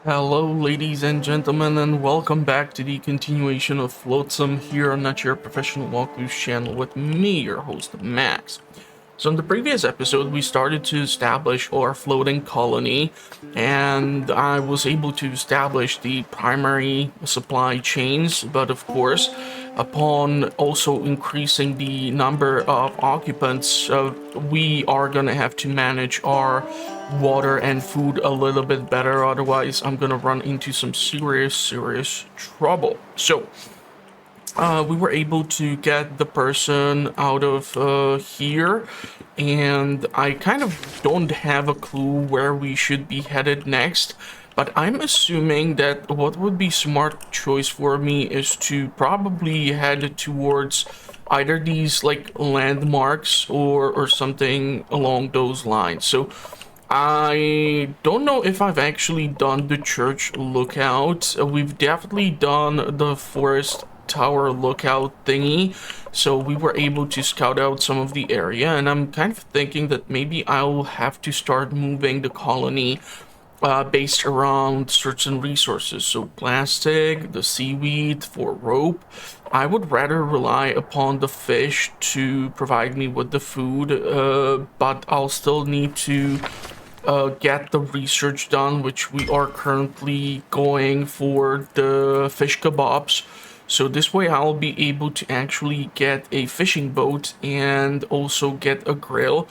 Hello, ladies and gentlemen, and welcome back to the continuation of Flotsam here on Not Your Professional Walkthroughs channel with me, your host, Max. So in the previous episode, we started to establish our floating colony, and I was able to establish the primary supply chains, but of course, upon also increasing the number of occupants, we are gonna have to manage our water and food a little bit better, otherwise I'm gonna run into some serious trouble. So we were able to get the person out of here, and I kind of don't have a clue where we should be headed next, but I'm assuming that what would be smart choice for me is to probably head towards either these like landmarks or something along those lines. So I don't know if I've actually done the church lookout. We've definitely done the forest tower lookout thingy, so we were able to scout out some of the area, and I'm kind of thinking that maybe I'll have to start moving the colony based around certain resources. So plastic, the seaweed for rope. I would rather rely upon the fish to provide me with the food, but I'll still need to get the research done, which we are currently going for the fish kebabs. So this way I'll be able to actually get a fishing boat and also get a grill.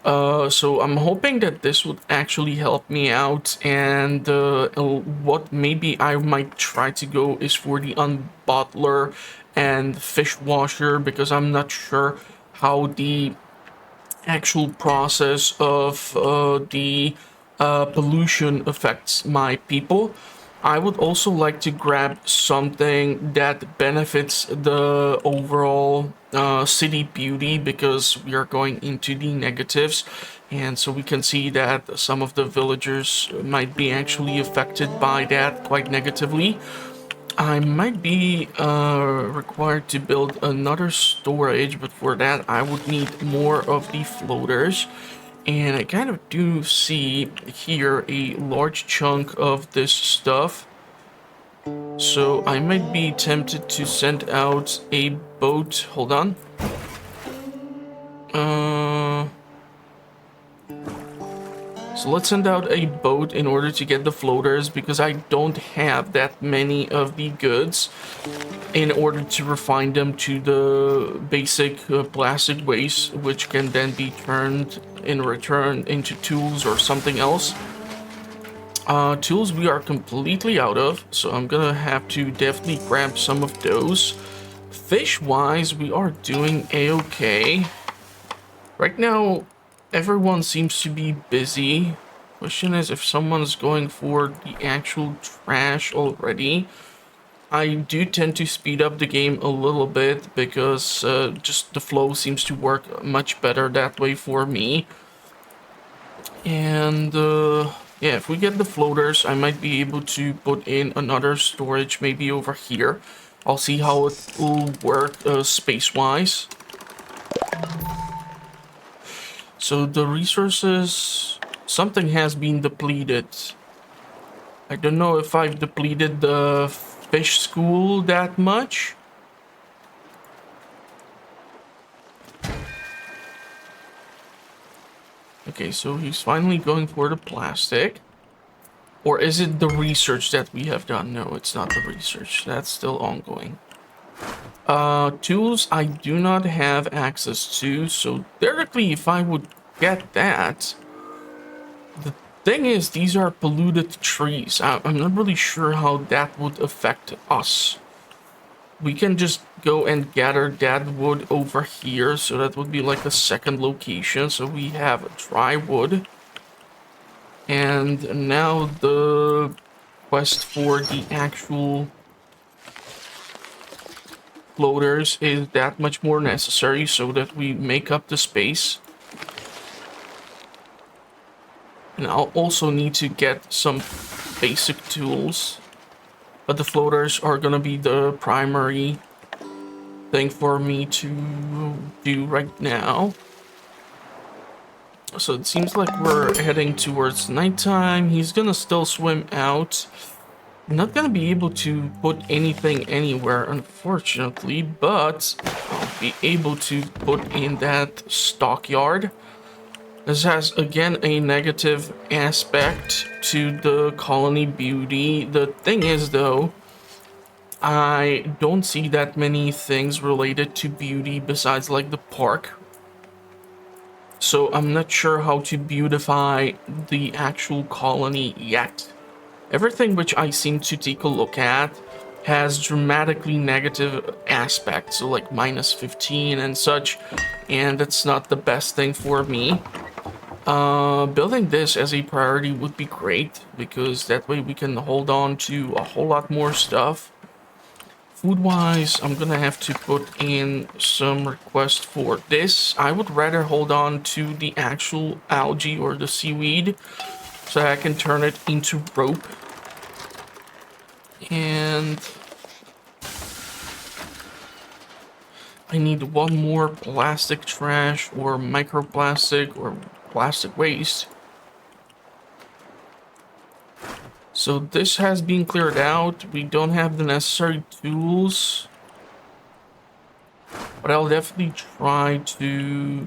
So I'm hoping that this would actually help me out, and what maybe I might try to go is for the unbottler and fish washer, because I'm not sure how the actual process of the pollution affects my people. I would also like to grab something that benefits the overall city beauty, because we are going into the negatives, and so we can see that some of the villagers might be actually affected by that quite negatively. I might be required to build another storage, but for that I would need more of the floaters. And I kind of do see here a large chunk of this stuff. So I might be tempted to send out a boat. Hold on. Uh, so let's send out a boat in order to get the floaters, because I don't have that many of the goods in order to refine them to the basic plastic waste, which can then be turned in return into tools or something else. Tools we are completely out of, so I'm gonna have to definitely grab some of those. Fish-wise, we are doing a-okay. Right now, everyone seems to be busy. Question is if someone's going for the actual trash already. I do tend to speed up the game a little bit, because just the flow seems to work much better that way for me. And yeah, if we get the floaters, I might be able to put in another storage maybe over here. I'll see how it will work space-wise. So the resources, something has been depleted. I don't know if I've depleted the fish school that much. Okay, so he's finally going for the plastic. Or is it the research that we have done? No, it's not the research. That's still ongoing. Tools I do not have access to, so theoretically if I would get that, the thing is these are polluted trees. I'm not really sure how that would affect us. We can just go and gather that wood over here, so that would be like a second location. So we have dry wood. And now the quest for the actual floaters is that much more necessary, so that we make up the space. And I'll also need to get some basic tools. But the floaters are gonna be the primary thing for me to do right now. So it seems like we're heading towards nighttime. He's gonna still swim out. I'm not gonna be able to put anything anywhere, unfortunately, but I'll be able to put in that stockyard. This has, again, a negative aspect to the colony beauty. The thing is, though, I don't see that many things related to beauty besides, like, the park. So I'm not sure how to beautify the actual colony yet. Everything which I seem to take a look at has dramatically negative aspects, so like -15 and such, and that's not the best thing for me. Building this as a priority would be great, because that way we can hold on to a whole lot more stuff. Food-wise, I'm gonna have to put in some request for this. I would rather hold on to the actual algae or the seaweed, so I can turn it into rope. And I need one more plastic trash or microplastic or plastic waste. So this has been cleared out. We don't have the necessary tools, but I'll definitely try to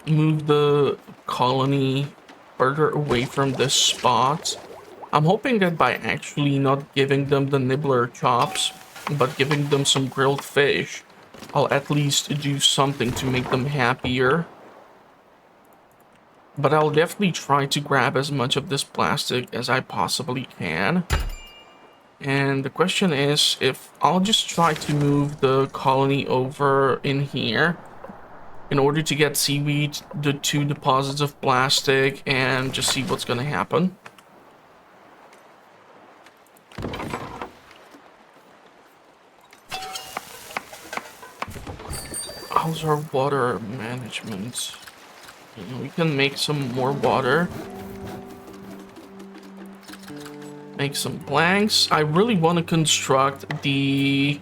move the colony further away from this spot. I'm hoping that by actually not giving them the nibbler chops, but giving them some grilled fish, I'll at least do something to make them happier. But I'll definitely try to grab as much of this plastic as I possibly can. And the question is if I'll just try to move the colony over in here in order to get seaweed, the 2 deposits of plastic, and just see what's gonna happen. How's our water management? We can make some more water. Make some planks. I really want to construct the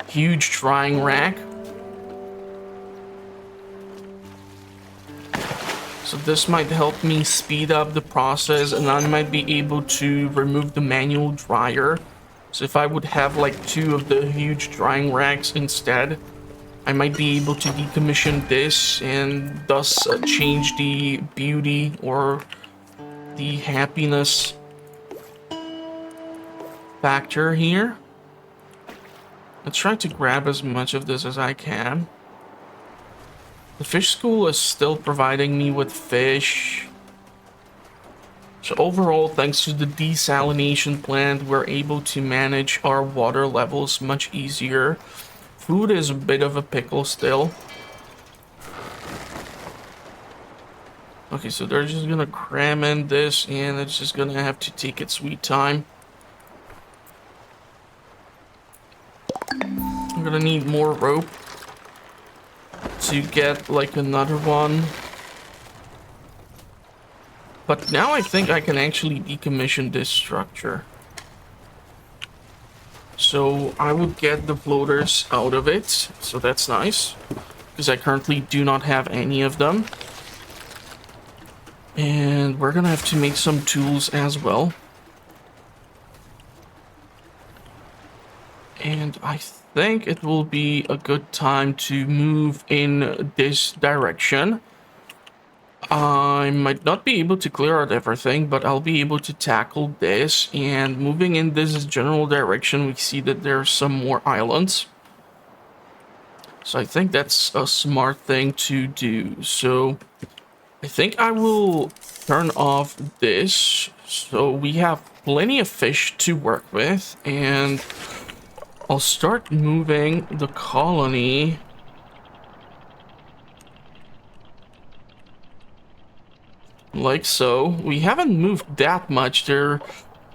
huge drying rack. So this might help me speed up the process, and I might be able to remove the manual dryer. So if I would have like 2 of the huge drying racks instead, I might be able to decommission this and thus change the beauty or the happiness factor here. Let's try to grab as much of this as I can. The fish school is still providing me with fish. So overall, thanks to the desalination plant, we're able to manage our water levels much easier. Food is a bit of a pickle still. Okay, so they're just gonna cram in this, and it's just gonna have to take its sweet time. I'm gonna need more rope to get like another one. But now I think I can actually decommission this structure. So I would get the floaters out of it, so that's nice, because I currently do not have any of them. And we're gonna have to make some tools as well. And I think it will be a good time to move in this direction. I might not be able to clear out everything, but I'll be able to tackle this. And moving in this general direction, we see that there are some more islands. So I think that's a smart thing to do. So I think I will turn off this. So we have plenty of fish to work with. And I'll start moving the colony like so. We haven't moved that much. There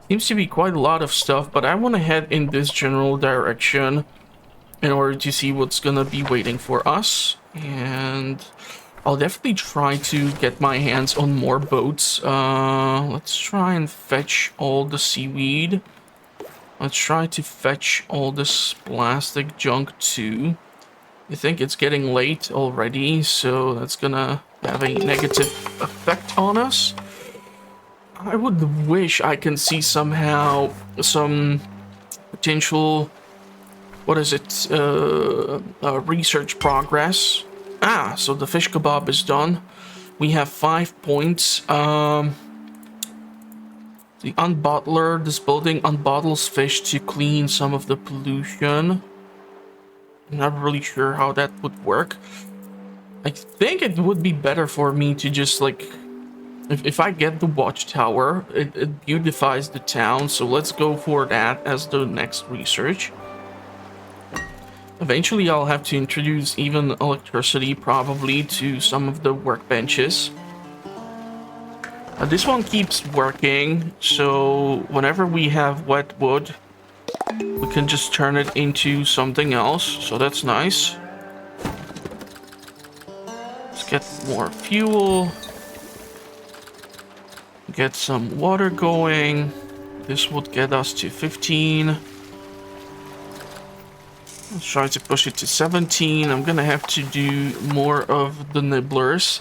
seems to be quite a lot of stuff, but I want to head in this general direction in order to see what's gonna be waiting for us. And I'll definitely try to get my hands on more boats. Let's try and fetch all the seaweed. Let's try to fetch all this plastic junk too. I think it's getting late already, so that's gonna have a negative effect on us. I would wish I can see somehow some potential, what is it, research progress. Ah, so the fish kebab is done. We have 5 points. The unbottler, this building unbottles fish to clean some of the pollution. I'm not really sure how that would work. I think it would be better for me to just like, if I get the watchtower, it beautifies the town, so let's go for that as the next research. Eventually I'll have to introduce even electricity probably to some of the workbenches. This one keeps working, so whenever we have wet wood, we can just turn it into something else, so that's nice. Let's get more fuel. Get some water going. This would get us to 15. Let's try to push it to 17. I'm gonna have to do more of the nibblers.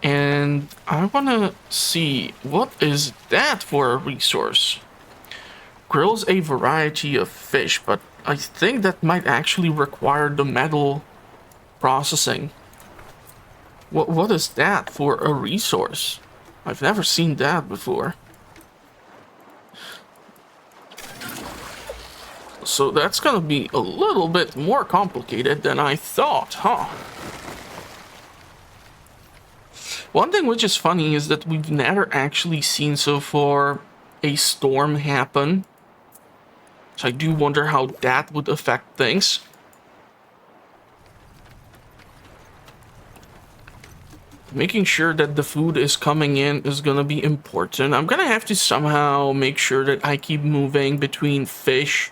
And I wanna see, what is that for a resource? Grills a variety of fish, but I think that might actually require the metal processing. What is that for a resource? I've never seen that before. So that's gonna be a little bit more complicated than I thought, huh? One thing which is funny is that we've never actually seen so far a storm happen. So I do wonder how that would affect things. Making sure that the food is coming in is gonna be important. I'm gonna have to somehow make sure that I keep moving between fish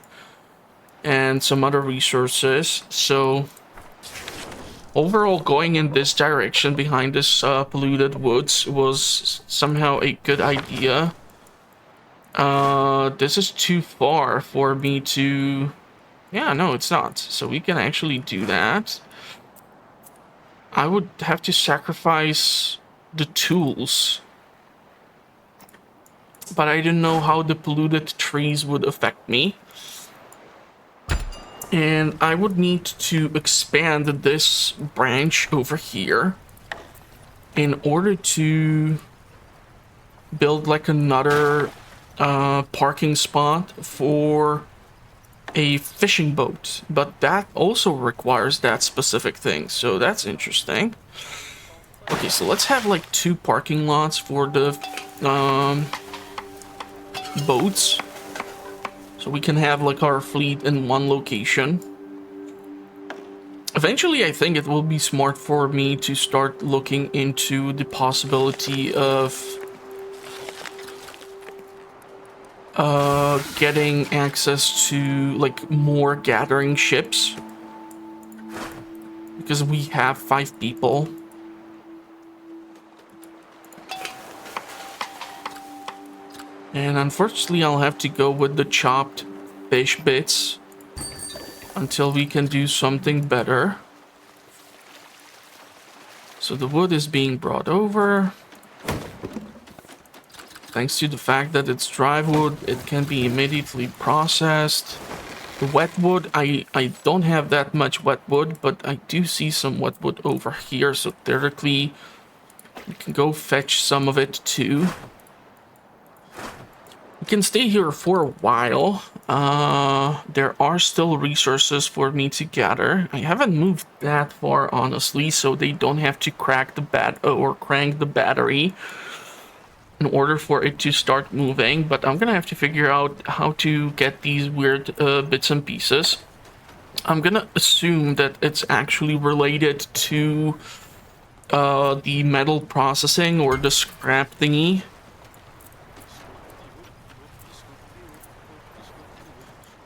and some other resources. So overall, going in this direction behind this polluted woods was somehow a good idea. This is too far for me to... Yeah, no, it's not. So we can actually do that. I would have to sacrifice the tools. But I didn't know how the polluted trees would affect me. And I would need to expand this branch over here in order to build like another parking spot for a fishing boat. But that also requires that specific thing, so that's interesting. Okay, so let's have like 2 parking lots for the boats. So we can have like our fleet in one location. Eventually, I think it will be smart for me to start looking into the possibility of getting access to like more gathering ships. Because we have 5 people. And unfortunately, I'll have to go with the chopped fish bits until we can do something better. So the wood is being brought over. Thanks to the fact that it's dry wood, it can be immediately processed. The wet wood, I don't have that much wet wood, but I do see some wet wood over here. So theoretically, we can go fetch some of it too. We can stay here for a while. There are still resources for me to gather. I haven't moved that far, honestly, so they don't have to crank the battery in order for it to start moving. But I'm gonna have to figure out how to get these weird bits and pieces. I'm gonna assume that it's actually related to the metal processing or the scrap thingy.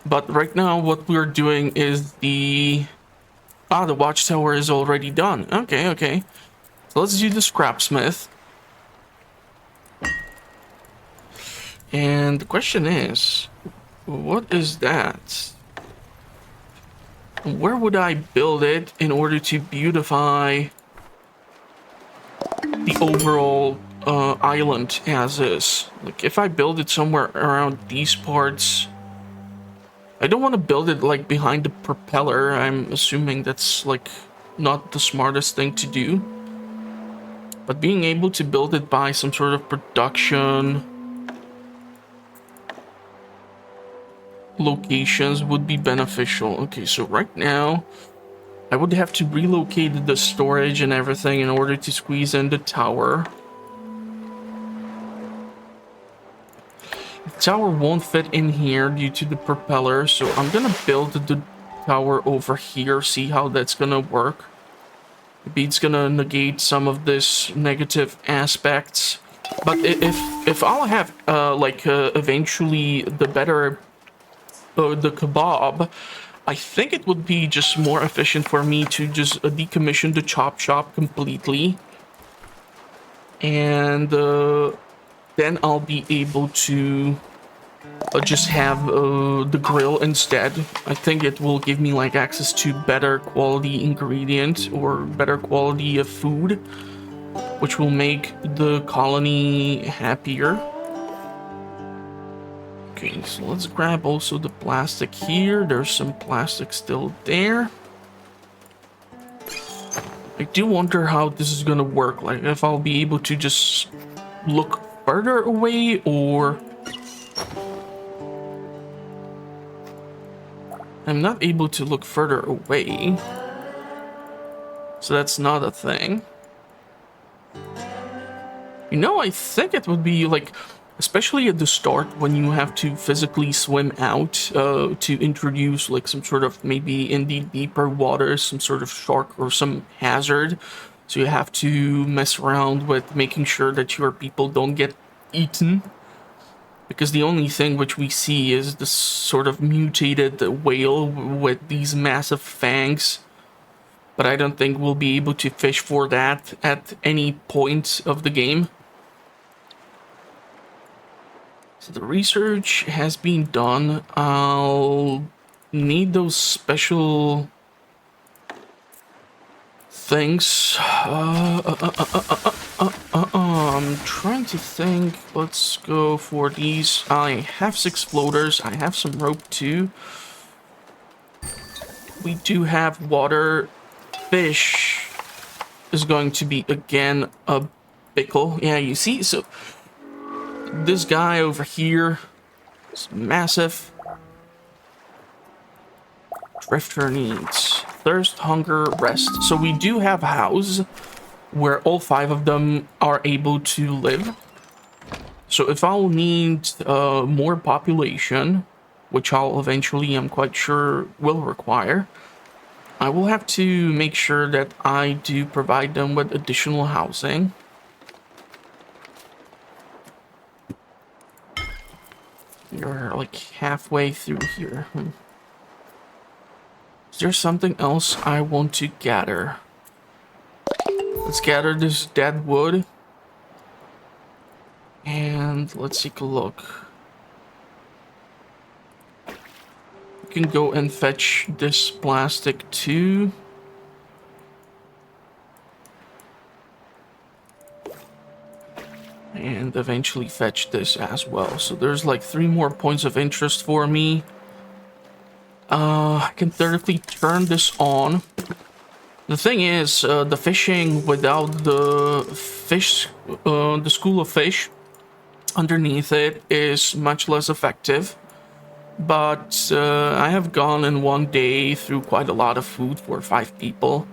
But right now, what we're doing is the watchtower is already done. Okay, okay. So let's do the scrapsmith. And the question is, what is that? Where would I build it in order to beautify the overall island as is? Like, if I build it somewhere around these parts, I don't want to build it like behind the propeller. I'm assuming that's like not the smartest thing to do. But being able to build it by some sort of production locations would be beneficial. Okay, so right now I would have to relocate the storage and everything in order to squeeze in the tower. The tower won't fit in here due to the propeller, so I'm gonna build the tower over here, see how that's gonna work. Maybe it's gonna negate some of this negative aspects. But if I'll have eventually the better the kebab, I think it would be just more efficient for me to just decommission the chop shop completely, and then I'll be able to just have the grill instead. I think it will give me like access to better quality ingredients or better quality of food, which will make the colony happier. Okay, so let's grab also the plastic here. There's some plastic still there. I do wonder how this is gonna work, like if I'll be able to just look further away, or I'm not able to look further away, so that's not a thing. You know, I think it would be like, especially at the start when you have to physically swim out to introduce like some sort of, maybe in the deeper waters, some sort of shark or some hazard. So you have to mess around with making sure that your people don't get eaten. Because the only thing which we see is this sort of mutated whale with these massive fangs. But I don't think we'll be able to fish for that at any point of the game. So the research has been done. I'll need those special things. I'm trying to think. Let's go for these. I have 6 floaters. I have some rope too. We do have water. Fish is going to be again a pickle. Yeah, you see, so this guy over here is massive. Drifter needs thirst, hunger, rest. So we do have a house where all 5 of them are able to live. So if I'll need more population, which I'll eventually, I'm quite sure, will require, I will have to make sure that I do provide them with additional housing. You're like halfway through here. Is there something else I want to gather? Let's gather this dead wood. And let's take a look. We can go and fetch this plastic too. And eventually fetch this as well. So there's like 3 more points of interest for me. I can theoretically turn this on. The thing is, the fishing without the fish, the school of fish underneath it is much less effective. But I have gone in one day through quite a lot of food for 5 people.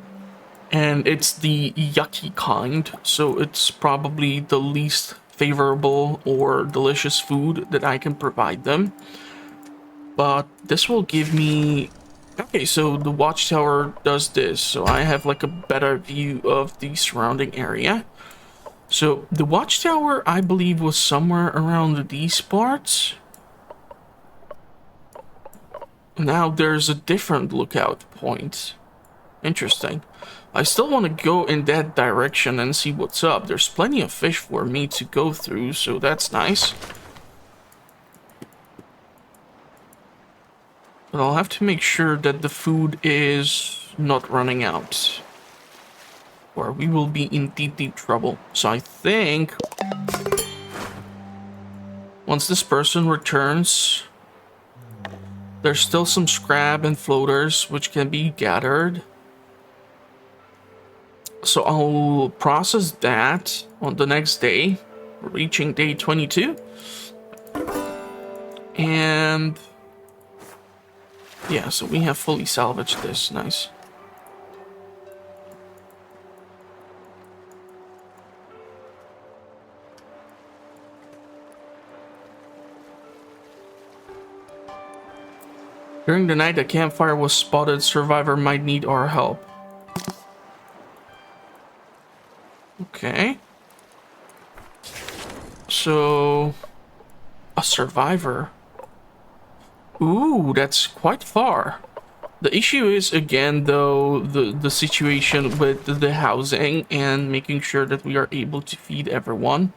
And it's the yucky kind, so it's probably the least favorable or delicious food that I can provide them. But this will give me... Okay, so the watchtower does this, so I have like a better view of the surrounding area. So the watchtower, I believe, was somewhere around these parts. Now there's a different lookout point. Interesting. I still want to go in that direction and see what's up. There's plenty of fish for me to go through, so that's nice. But I'll have to make sure that the food is not running out, or we will be in deep, deep trouble. So I think once this person returns, there's still some scrap and floaters which can be gathered. So I'll process that on the next day, reaching day 22. And yeah, so we have fully salvaged this. Nice. During the night, a campfire was spotted. Survivor might need our help. Okay. So, a survivor. Ooh, that's quite far. The issue is, again, though, the situation with the housing and making sure that we are able to feed everyone.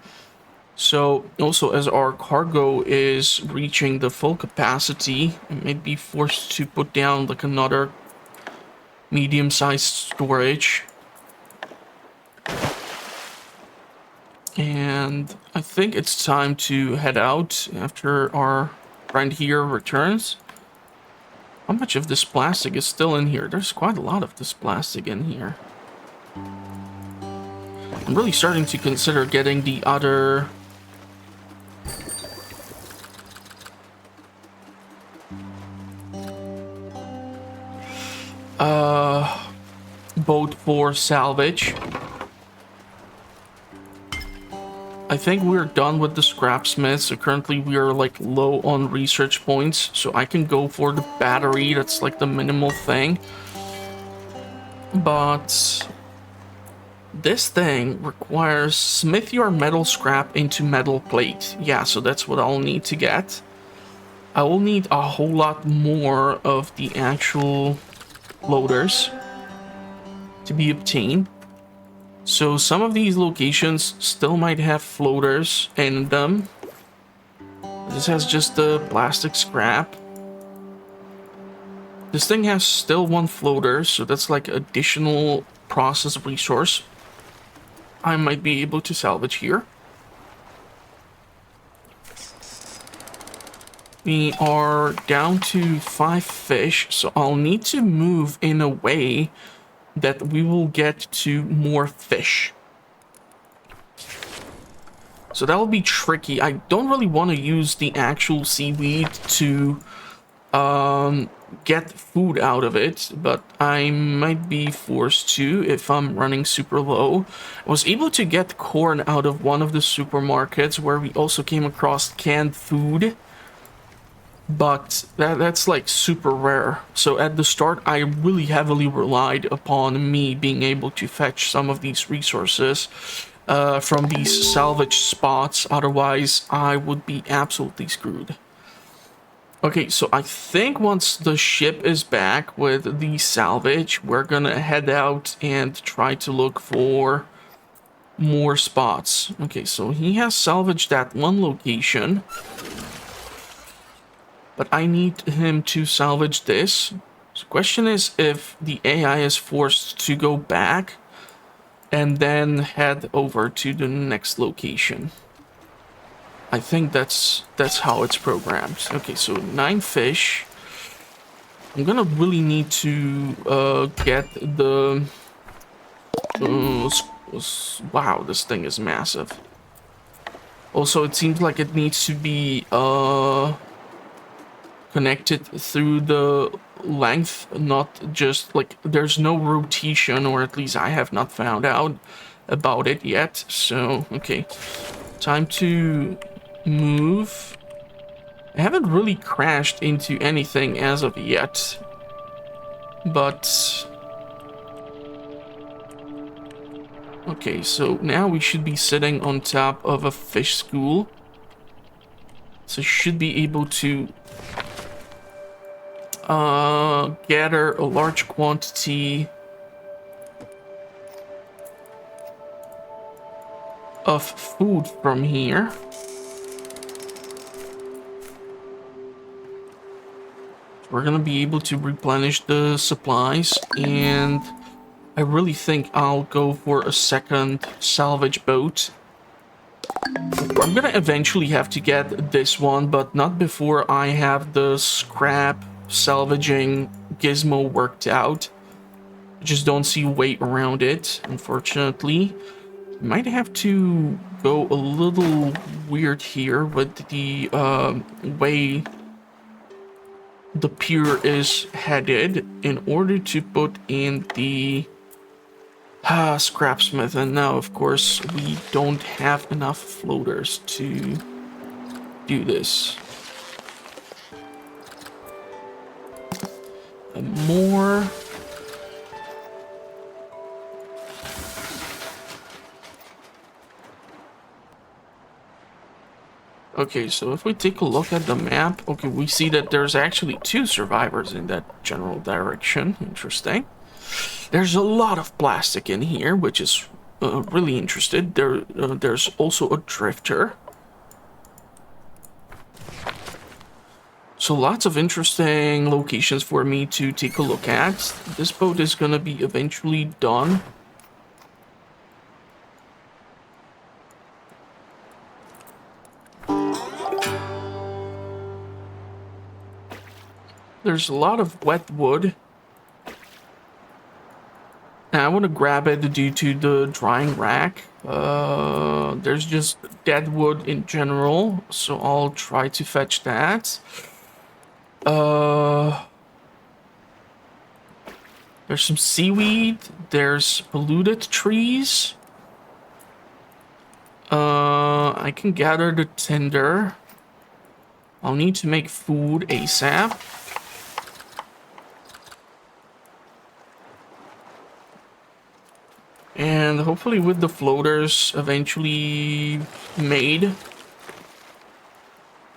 So, also, as our cargo is reaching the full capacity, it may be forced to put down, like, another medium-sized storage. And I think it's time to head out after our friend here returns. How much of this plastic is still in here? There's quite a lot of this plastic in here. I'm really starting to consider getting the other... boat for salvage. I think we're done with the scrapsmith, so currently we are like low on research points, so I can go for the battery. That's like the minimal thing. But this thing requires smith your metal scrap into metal plate. Yeah, so that's what I'll need to get. I will need a whole lot more of the actual loaders to be obtained. So some of these locations still might have floaters in them. This has just the plastic scrap. This thing has still one floater, so that's like additional process resource I might be able to salvage here. We are down to 5 fish, so I'll need to move in a way that we will get to more fish. So that'll be tricky. I don't really want to use the actual seaweed to get food out of it, but I might be forced to if I'm running super low. I was able to get corn out of one of the supermarkets where we also came across canned food, but that's like super rare. So at the start, I really heavily relied upon me being able to fetch some of these resources from these salvage spots. Otherwise, I would be absolutely screwed. Okay, so I think once the ship is back with the salvage, we're gonna head out and try to look for more spots. Okay, so he has salvaged that one location, but I need him to salvage this. So the question is if the AI is forced to go back and then head over to the next location. I think that's how it's programmed. Okay, so 9 fish. I'm gonna really need to get the... wow, this thing is massive. Also, it seems like it needs to be connected through the length, not just like there's no rotation, or at least I have not found out about it yet. So, okay, time to move. I haven't really crashed into anything as of yet, but okay, so now we should be sitting on top of a fish school, so should be able to gather a large quantity of food from here. We're gonna be able to replenish the supplies, and I really think I'll go for a second salvage boat. I'm gonna eventually have to get this one, but not before I have the scrap salvaging gizmo worked out. I just don't see a way around it, unfortunately. Might have to go a little weird here with the way the pier is headed in order to put in the scrapsmith. And now, of course, we don't have enough floaters to do this. More. Okay, so if we take a look at the map, okay, we see that there's actually 2 survivors in that general direction. Interesting. There's a lot of plastic in here, which is really interesting. There's also a drifter. So lots of interesting locations for me to take a look at. This boat is gonna be eventually done. There's a lot of wet wood. And I want to grab it due to the drying rack. There's just dead wood in general, so I'll try to fetch that. There's some seaweed. There's polluted trees. I can gather the tinder. I'll need to make food ASAP. And hopefully with the floaters eventually made,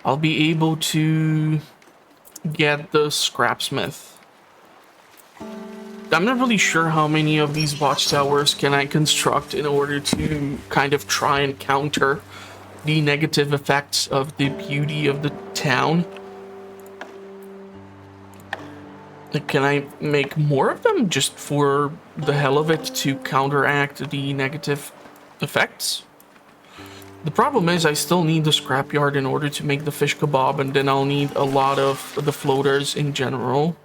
I'll be able to get the scrapsmith. I'm not really sure how many of these watchtowers can I construct in order to kind of try and counter the negative effects of the beauty of the town. Can I make more of them just for the hell of it to counteract the negative effects? The problem is I still need the scrapyard in order to make the fish kebab, and then I'll need a lot of the floaters in general.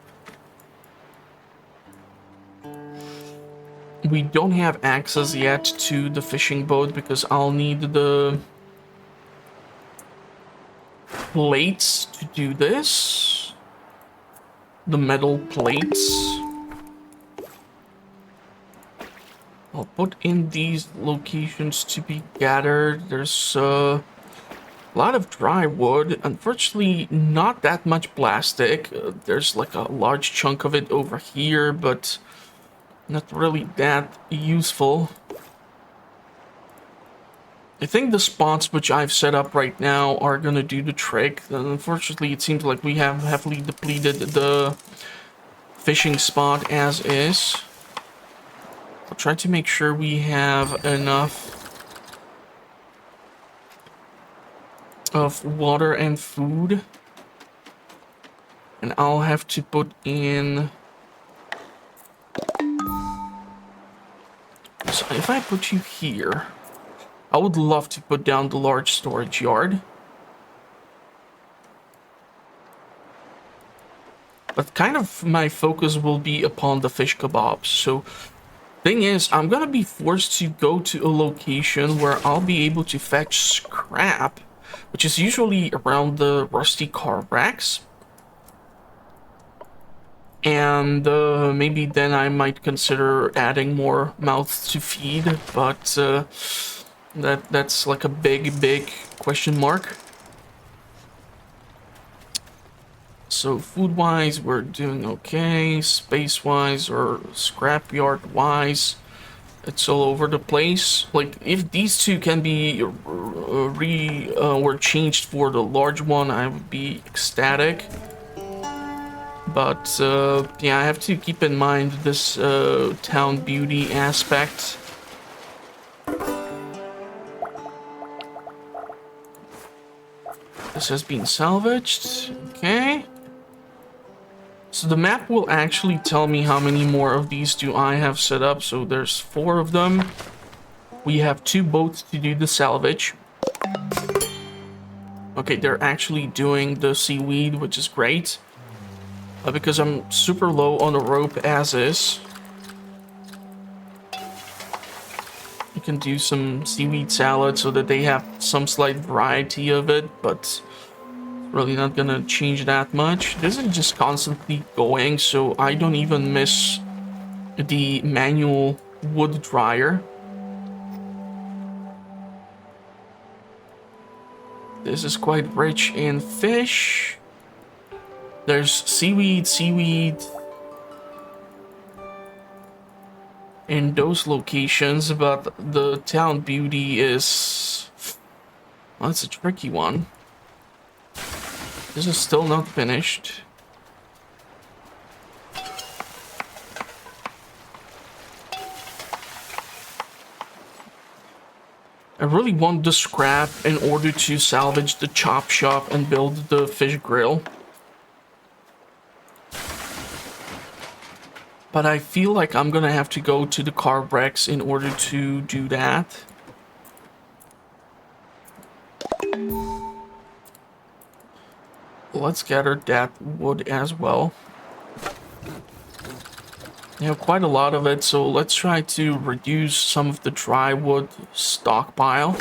We don't have access yet to the fishing boat because I'll need the plates to do this. The metal plates. I'll put in these locations to be gathered. There's a lot of dry wood. Unfortunately, not that much plastic. There's like a large chunk of it over here, but not really that useful. I think the spots which I've set up right now are gonna do the trick. Unfortunately, it seems like we have heavily depleted the fishing spot as is. I'll try to make sure we have enough of water and food. And I'll have to put in... So if I put you here... I would love to put down the large storage yard. But kind of my focus will be upon the fish kebabs. So, thing is, I'm gonna be forced to go to a location where I'll be able to fetch scrap, which is usually around the rusty car racks. And maybe then I might consider adding more mouths to feed, but... That's like a big question mark. So food-wise, we're doing okay. Space-wise or scrapyard-wise, it's all over the place. Like, if these two can be or changed for the large one, I would be ecstatic. But yeah, I have to keep in mind this town beauty aspect. This has been salvaged. Okay. So the map will actually tell me how many more of these do I have set up. So there's 4 of them. We have 2 boats to do the salvage. Okay, they're actually doing the seaweed, which is great. Because I'm super low on the rope as is. You can do some seaweed salad so that they have some slight variety of it, but really not gonna change that much. This is just constantly going, so I don't even miss the manual wood dryer. This is quite rich in fish. There's seaweed in those locations, but the town beauty is... well, it's a tricky one. This is still not finished. I really want the scrap in order to salvage the chop shop and build the fish grill. But I feel like I'm gonna have to go to the car wrecks in order to do that. Let's gather that wood as well. We have quite a lot of it, so let's try to reduce some of the dry wood stockpile.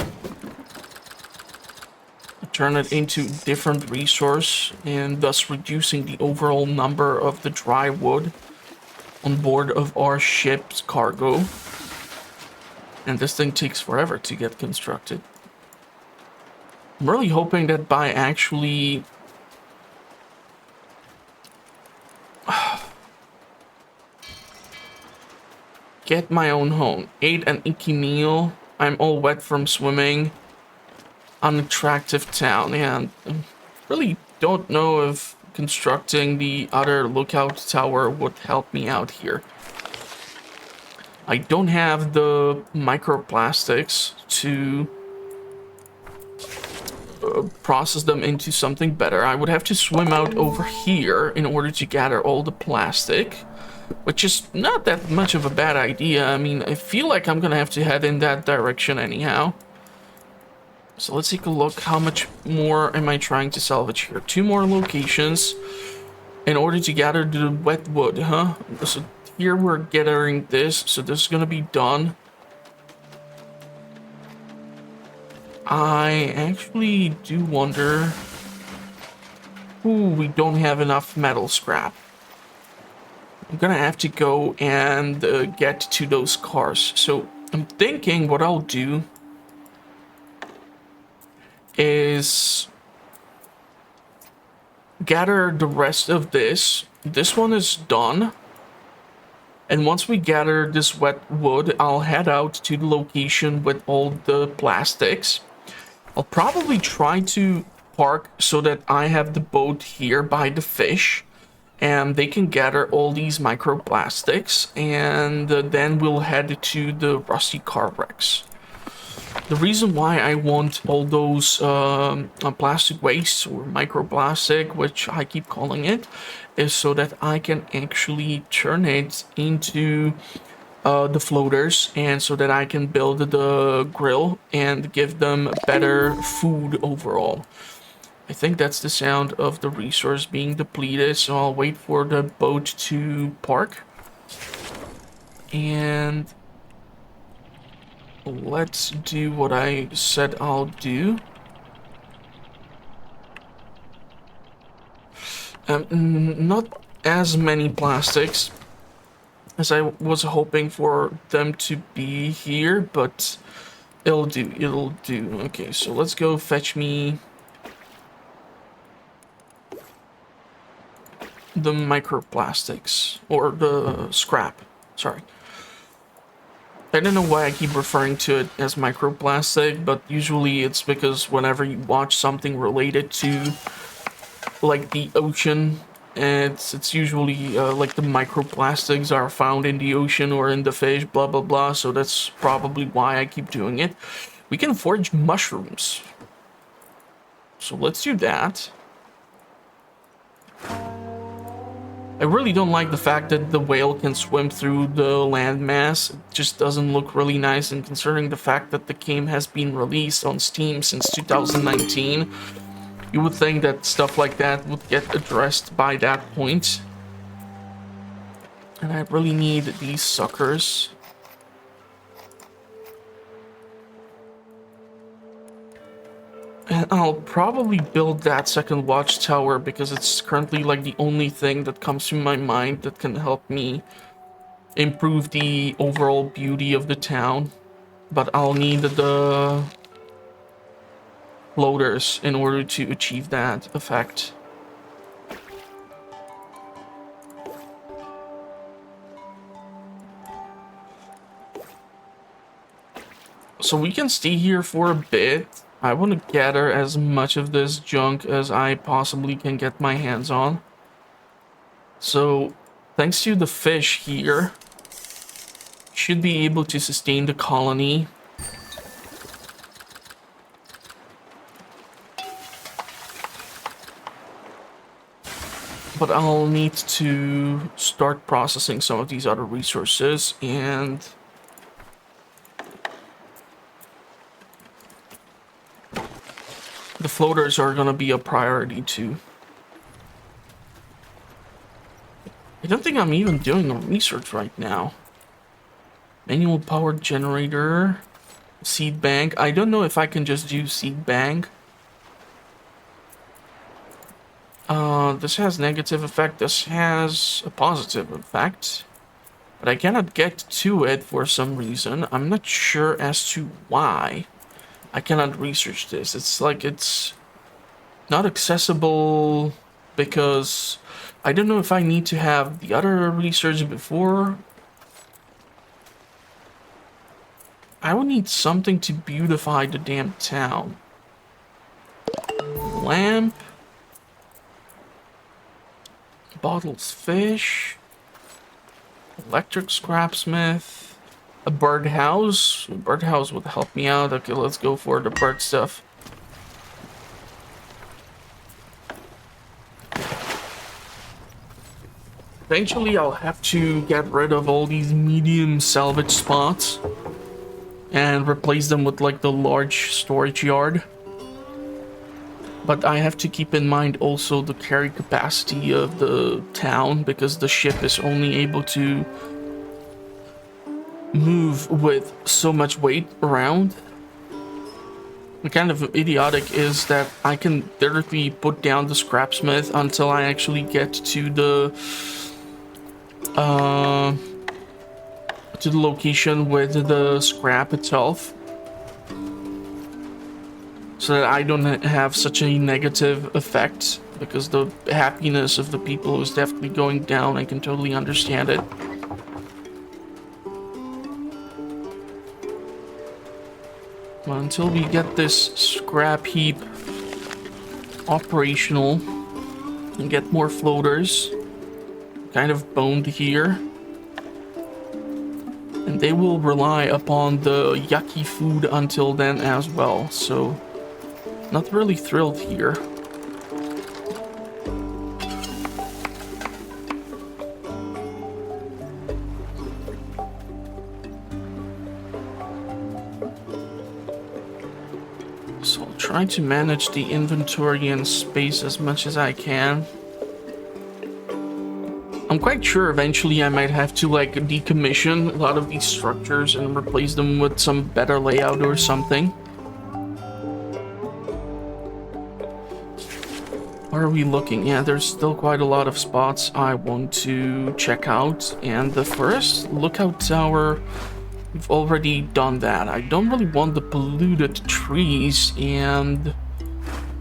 Turn it into different resource and thus reducing the overall number of the dry wood on board of our ship's cargo. And this thing takes forever to get constructed. I'm really hoping that by actually get my own home, ate an icky meal, I'm all wet from swimming, unattractive town, and I really don't know if constructing the other lookout tower would help me out here. I don't have the microplastics to process them into something better. I would have to swim out over here in order to gather all the plastic, which is not that much of a bad idea. I mean, I feel like I'm gonna have to head in that direction anyhow. So let's take a look. How much more am I trying to salvage here? 2 more locations in order to gather the wet wood, huh? So here we're gathering this, so this is gonna be done. I actually do wonder... ooh, we don't have enough metal scrap. I'm gonna have to go and get to those cars. So I'm thinking what I'll do is gather the rest of this. This one is done. And once we gather this wet wood, I'll head out to the location with all the plastics. I'll probably try to park so that I have the boat here by the fish. And they can gather all these microplastics. And then we'll head to the rusty car wrecks. The reason why I want all those plastic waste or microplastic, which I keep calling it, is so that I can actually turn it into the floaters, and so that I can build the grill and give them better food overall. I think that's the sound of the resource being depleted, so I'll wait for the boat to park. And let's do what I said I'll do. Not as many plastics as I was hoping for them to be here, but it'll do. Okay, so let's go fetch me the microplastics, or the scrap, sorry. I don't know why I keep referring to it as microplastic, but usually it's because whenever you watch something related to like the ocean, it's usually like the microplastics are found in the ocean or in the fish, blah blah blah, so that's probably why I keep doing it. We can forage mushrooms, so let's do that. I really don't like the fact that the whale can swim through the landmass. It just doesn't look really nice, and considering the fact that the game has been released on Steam since 2019, you would think that stuff like that would get addressed by that point. And I really need these suckers. And I'll probably build that second watchtower because it's currently like the only thing that comes to my mind that can help me improve the overall beauty of the town. But I'll need the floaters in order to achieve that effect. So we can stay here for a bit. I want to gather as much of this junk as I possibly can get my hands on. So, thanks to the fish here, should be able to sustain the colony. But I'll need to start processing some of these other resources, and the floaters are gonna be a priority too. I don't think I'm even doing a research right now. Manual power generator, seed bank. I don't know if I can just do seed bank. This has negative effect. This has a positive effect. But I cannot get to it for some reason. I'm not sure as to why. I cannot research this. It's like it's not accessible because I don't know if I need to have the other research before. I would need something to beautify the damn town. Lamp. Bottles fish. Electric scrapsmith. A birdhouse. A birdhouse would help me out. Okay, let's go for the bird stuff. Eventually, I'll have to get rid of all these medium salvage spots and replace them with like the large storage yard. But I have to keep in mind also the carry capacity of the town, because the ship is only able to move with so much weight around. The kind of idiotic is that I can literally put down the scrapsmith until I actually get to the location with the scrap itself, so that I don't have such a negative effect, because the happiness of the people is definitely going down. I can totally understand it. Well, until we get this scrap heap operational and get more floaters, kind of boned here. And they will rely upon the yucky food until then as well, so not really thrilled here. So I'll try to manage the inventory and space as much as I can. I'm quite sure eventually I might have to like decommission a lot of these structures and replace them with some better layout or something. Where are we looking? Yeah, there's still quite a lot of spots I want to check out. And the first lookout tower, we've already done that. I don't really want the polluted trees. And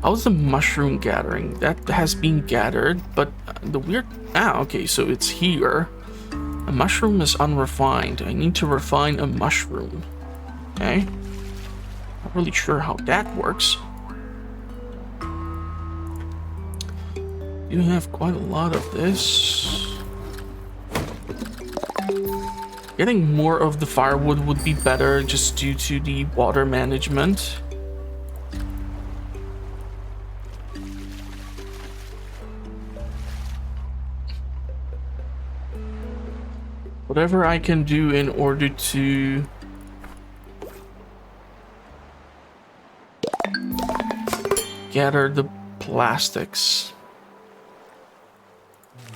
how's the mushroom gathering? That has been gathered, but the weird... okay, so it's here. A mushroom is unrefined. I need to refine a mushroom. Okay. Not really sure how that works. You have quite a lot of this. Getting more of the firewood would be better just due to the water management. whatever I can do in order to gather the plastics,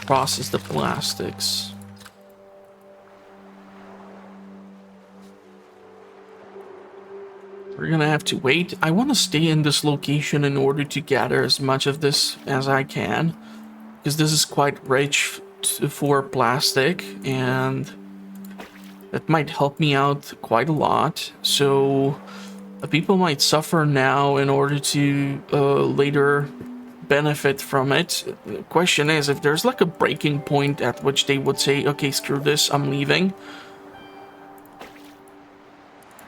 process the plastics. We're gonna have to wait. I want to stay in this location in order to gather as much of this as I can, because this is quite rich for plastic, and that might help me out quite a lot. So people might suffer now in order to later benefit from it. The question is, if there's like a breaking point at which they would say, okay, screw this, I'm leaving.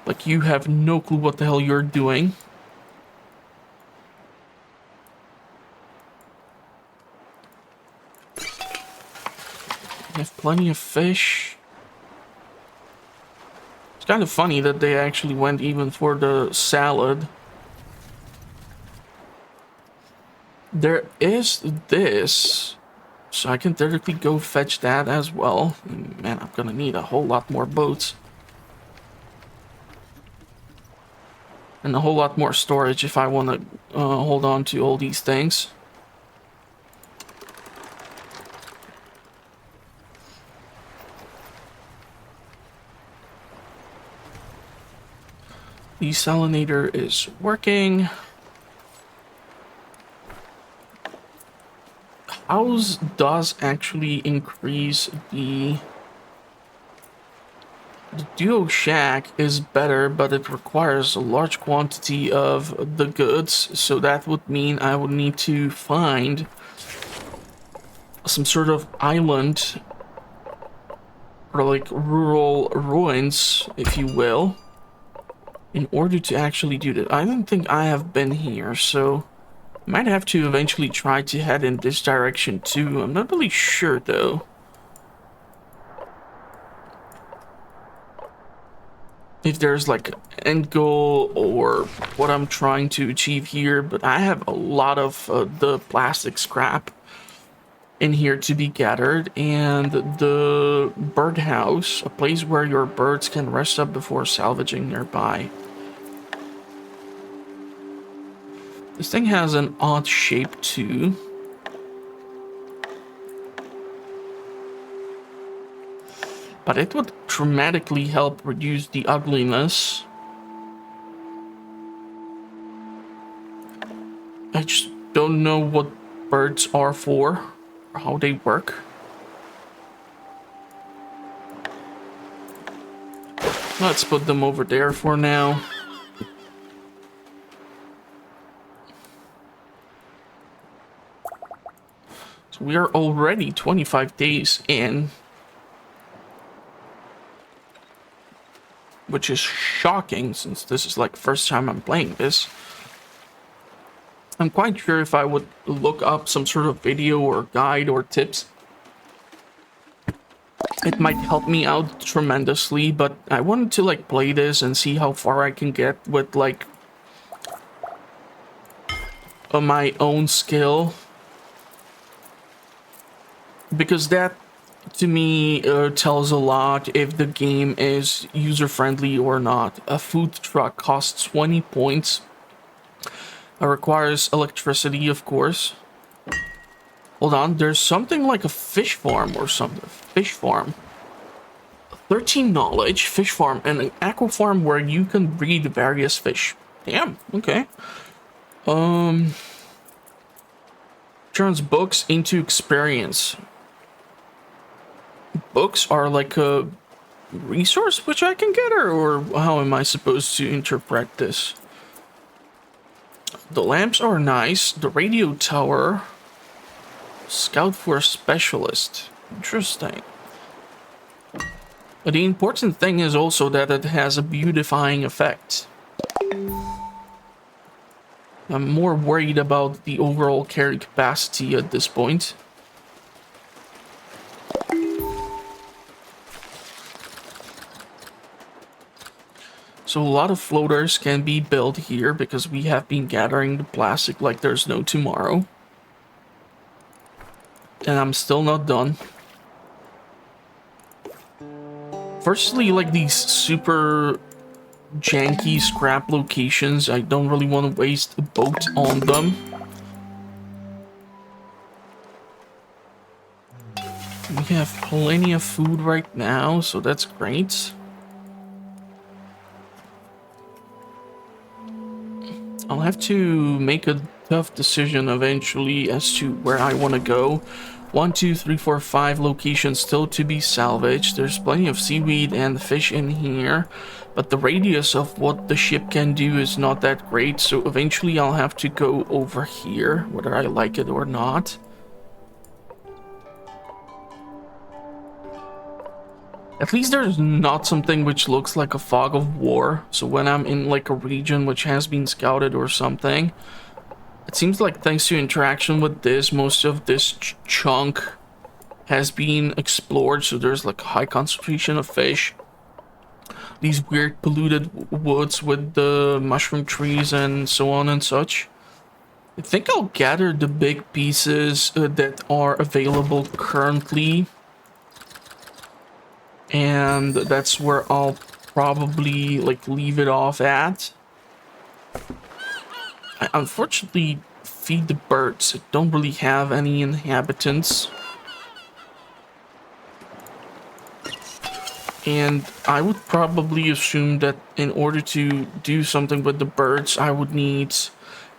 Like, you have no clue what the hell you're doing. You have plenty of fish. It's kind of funny that they actually went even for the salad. There is this, so I can theoretically go fetch that as well. Man, I'm gonna need a whole lot more boats. And a whole lot more storage if I want to hold on to all these things. The salinator is working. House does actually increase the duo shack is better, but it requires a large quantity of the goods, so that would mean I would need to find some sort of island or like rural ruins, if you will, in order to actually do that. I don't think I have been here, so might have to eventually try to head in this direction too. I'm not really sure though. If there's like an end goal or what I'm trying to achieve here, but I have a lot of the plastic scrap in here to be gathered, and the birdhouse, a place where your birds can rest up before salvaging nearby. This thing has an odd shape too. But it would dramatically help reduce the ugliness. I just don't know what birds are for, or how they work. Let's put them over there for now. So we are already 25 days in, which is shocking since this is like the first time I'm playing this. I'm quite sure if I would look up some sort of video or guide or tips, it might help me out tremendously, but I wanted to like play this and see how far I can get with like my own skill, because that to me tells a lot if the game is user-friendly or not. A food truck costs 20 points. It requires electricity, of course. Hold on, there's something like a fish farm or something. Fish farm. 13 knowledge, fish farm, and an aqua farm where you can breed various fish. Damn, okay. Turns books into experience. Books are like a resource which I can get, or how am I supposed to interpret this? The lamps are nice. The radio tower. Scout for a specialist. Interesting. But the important thing is also that it has a beautifying effect. I'm more worried about the overall carry capacity at this point. So a lot of floaters can be built here because we have been gathering the plastic like there's no tomorrow. And I'm still not done. Unfortunately, like these super janky scrap locations, I don't really want to waste a boat on them. We have plenty of food right now, so that's great. I'll have to make a tough decision eventually as to where I want to go. 1, 2, 3, 4, 5 locations still to be salvaged. There's plenty of seaweed and fish in here, but the radius of what the ship can do is not that great, so eventually I'll have to go over here, whether I like it or not. At least there's not something which looks like a fog of war, so when I'm in like a region which has been scouted or something, it seems like thanks to interaction with this, most of this chunk has been explored, so there's like a high concentration of fish. These weird polluted woods with the mushroom trees and so on and such. I think I'll gather the big pieces that are available currently, and that's where I'll probably like leave it off at. I unfortunately feed the birds. I don't really have any inhabitants. And I would probably assume that in order to do something with the birds, I would need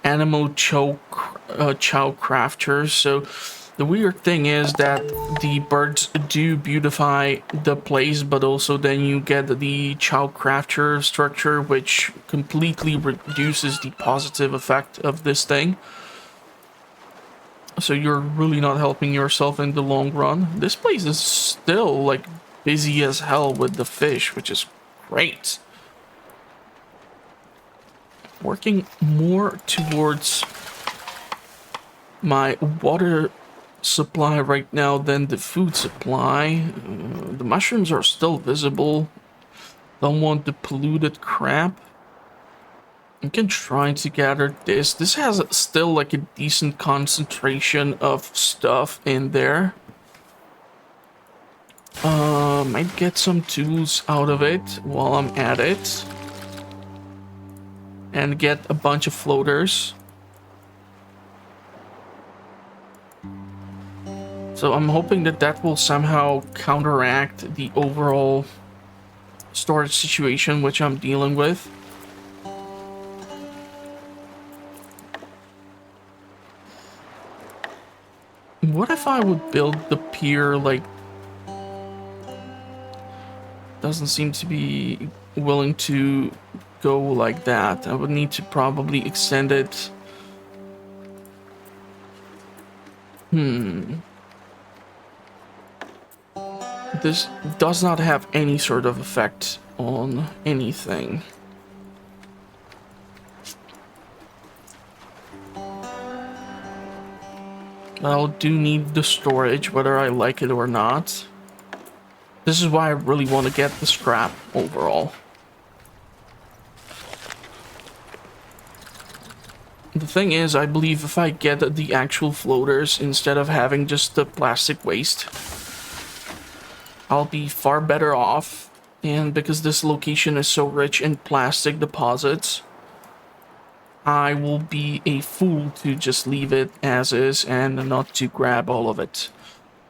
animal chow crafters. So the weird thing is that the birds do beautify the place, but also then you get the chow crafter structure, which completely reduces the positive effect of this thing. So you're really not helping yourself in the long run. This place is still like busy as hell with the fish, which is great. Working more towards my water supply right now than the food supply. The mushrooms are still visible. Don't want the polluted crap. I can try to gather this. This has still like a decent concentration of stuff in there. Might get some tools out of it while I'm at it. And get a bunch of floaters. So I'm hoping that that will somehow counteract the overall storage situation which I'm dealing with. What if I would build the pier like... Doesn't seem to be willing to go like that. I would need to probably extend it. This does not have any sort of effect on anything. I'll do need the storage, whether I like it or not. This is why I really want to get the scrap overall. The thing is, I believe if I get the actual floaters instead of having just the plastic waste, I'll be far better off. And because this location is so rich in plastic deposits, I will be a fool to just leave it as is and not to grab all of it.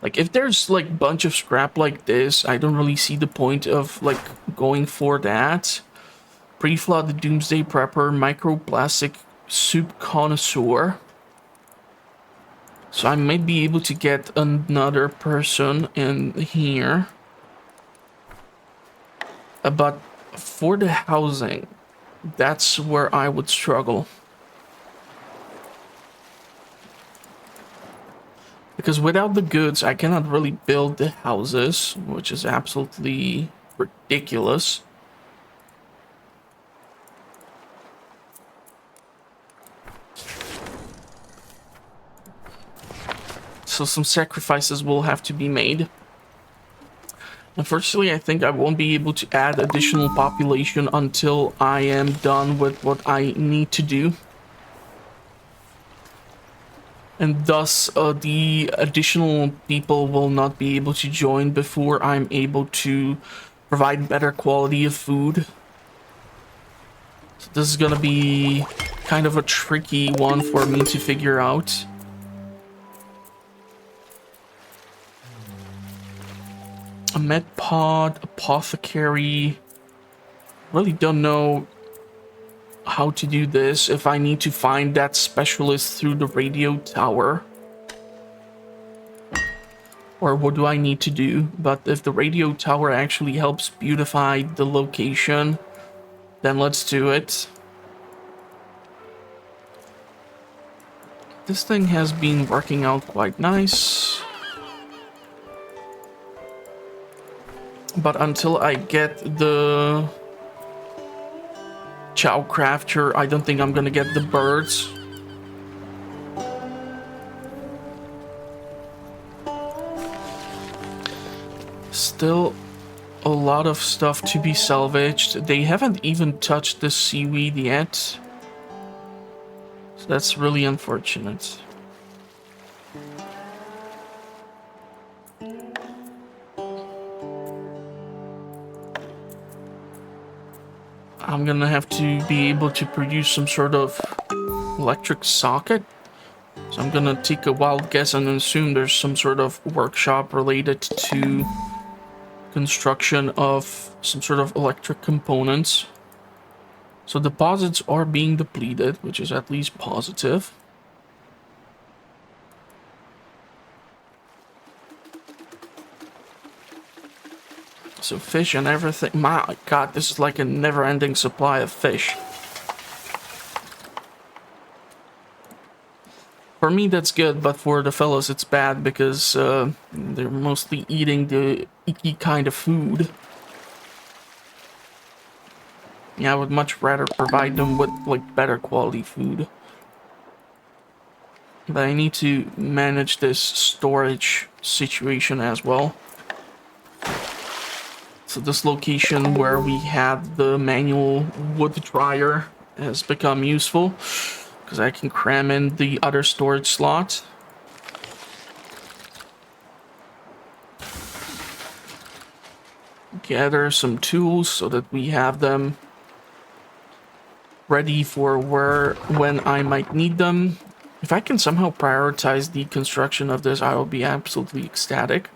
Like, if there's, like, a bunch of scrap like this, I don't really see the point of, like, going for that. Pre-flood Doomsday Prepper, Microplastic Soup Connoisseur. So I might be able to get another person in here. But for the housing, that's where I would struggle. Because without the goods, I cannot really build the houses, which is absolutely ridiculous. So some sacrifices will have to be made. Unfortunately, I think I won't be able to add additional population until I am done with what I need to do. And thus, the additional people will not be able to join before I'm able to provide better quality of food. So this is gonna be kind of a tricky one for me to figure out. A med pod, apothecary. Really don't know how to do this, if I need to find that specialist through the radio tower. Or what do I need to do? But if the radio tower actually helps beautify the location, then let's do it. This thing has been working out quite nice. But until I get the chow crafter, I don't think I'm gonna get the birds. Still a lot of stuff to be salvaged. They haven't even touched the seaweed yet. So that's really unfortunate. I'm gonna have to be able to produce some sort of electric socket. So I'm gonna take a wild guess and assume there's some sort of workshop related to construction of some sort of electric components. So deposits are being depleted, which is at least positive. So fish and everything. My god, this is like a never-ending supply of fish. For me, that's good, but for the fellows, it's bad because they're mostly eating the icky kind of food. Yeah, I would much rather provide them with like better quality food. But I need to manage this storage situation as well. So this location where we have the manual wood dryer has become useful, because I can cram in the other storage slot. Gather some tools so that we have them ready for when I might need them. If I can somehow prioritize the construction of this, I will be absolutely ecstatic.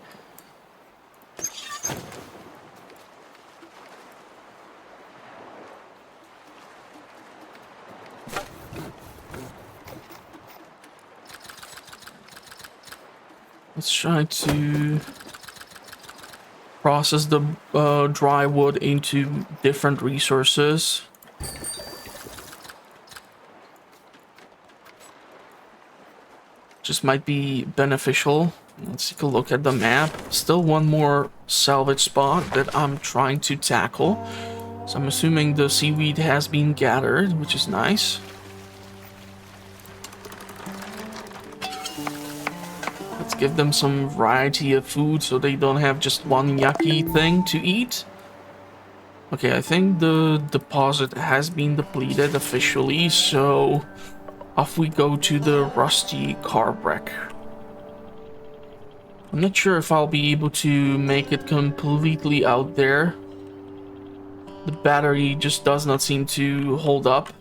Let's try to process the dry wood into different resources. Just might be beneficial. Let's take a look at the map. Still one more salvage spot that I'm trying to tackle. So I'm assuming the seaweed has been gathered, which is nice. Let's give them some variety of food so they don't have just one yucky thing to eat. Okay, I think the deposit has been depleted officially, so off we go to the rusty car wreck. I'm not sure if I'll be able to make it completely out there. The battery just does not seem to hold up.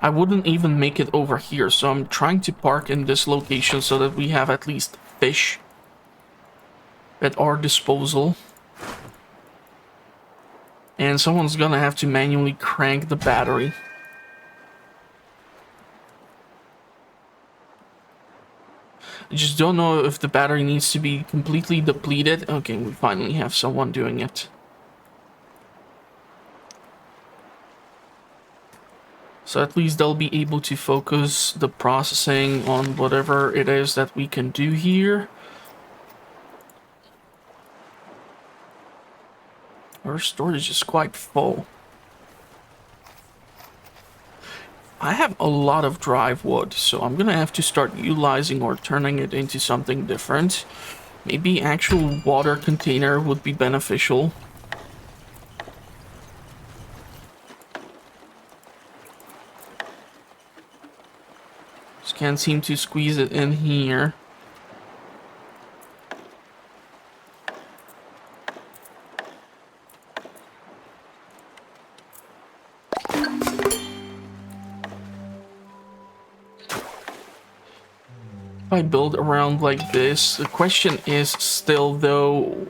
I wouldn't even make it over here, so I'm trying to park in this location so that we have at least fish at our disposal. And someone's gonna have to manually crank the battery. I just don't know if the battery needs to be completely depleted. Okay, we finally have someone doing it. So at least they'll be able to focus the processing on whatever it is that we can do here. Our storage is quite full. I have a lot of dry wood, so I'm gonna have to start utilizing or turning it into something different. Maybe actual water container would be beneficial. Just can't seem to squeeze it in here. I build around like this? The question is still though,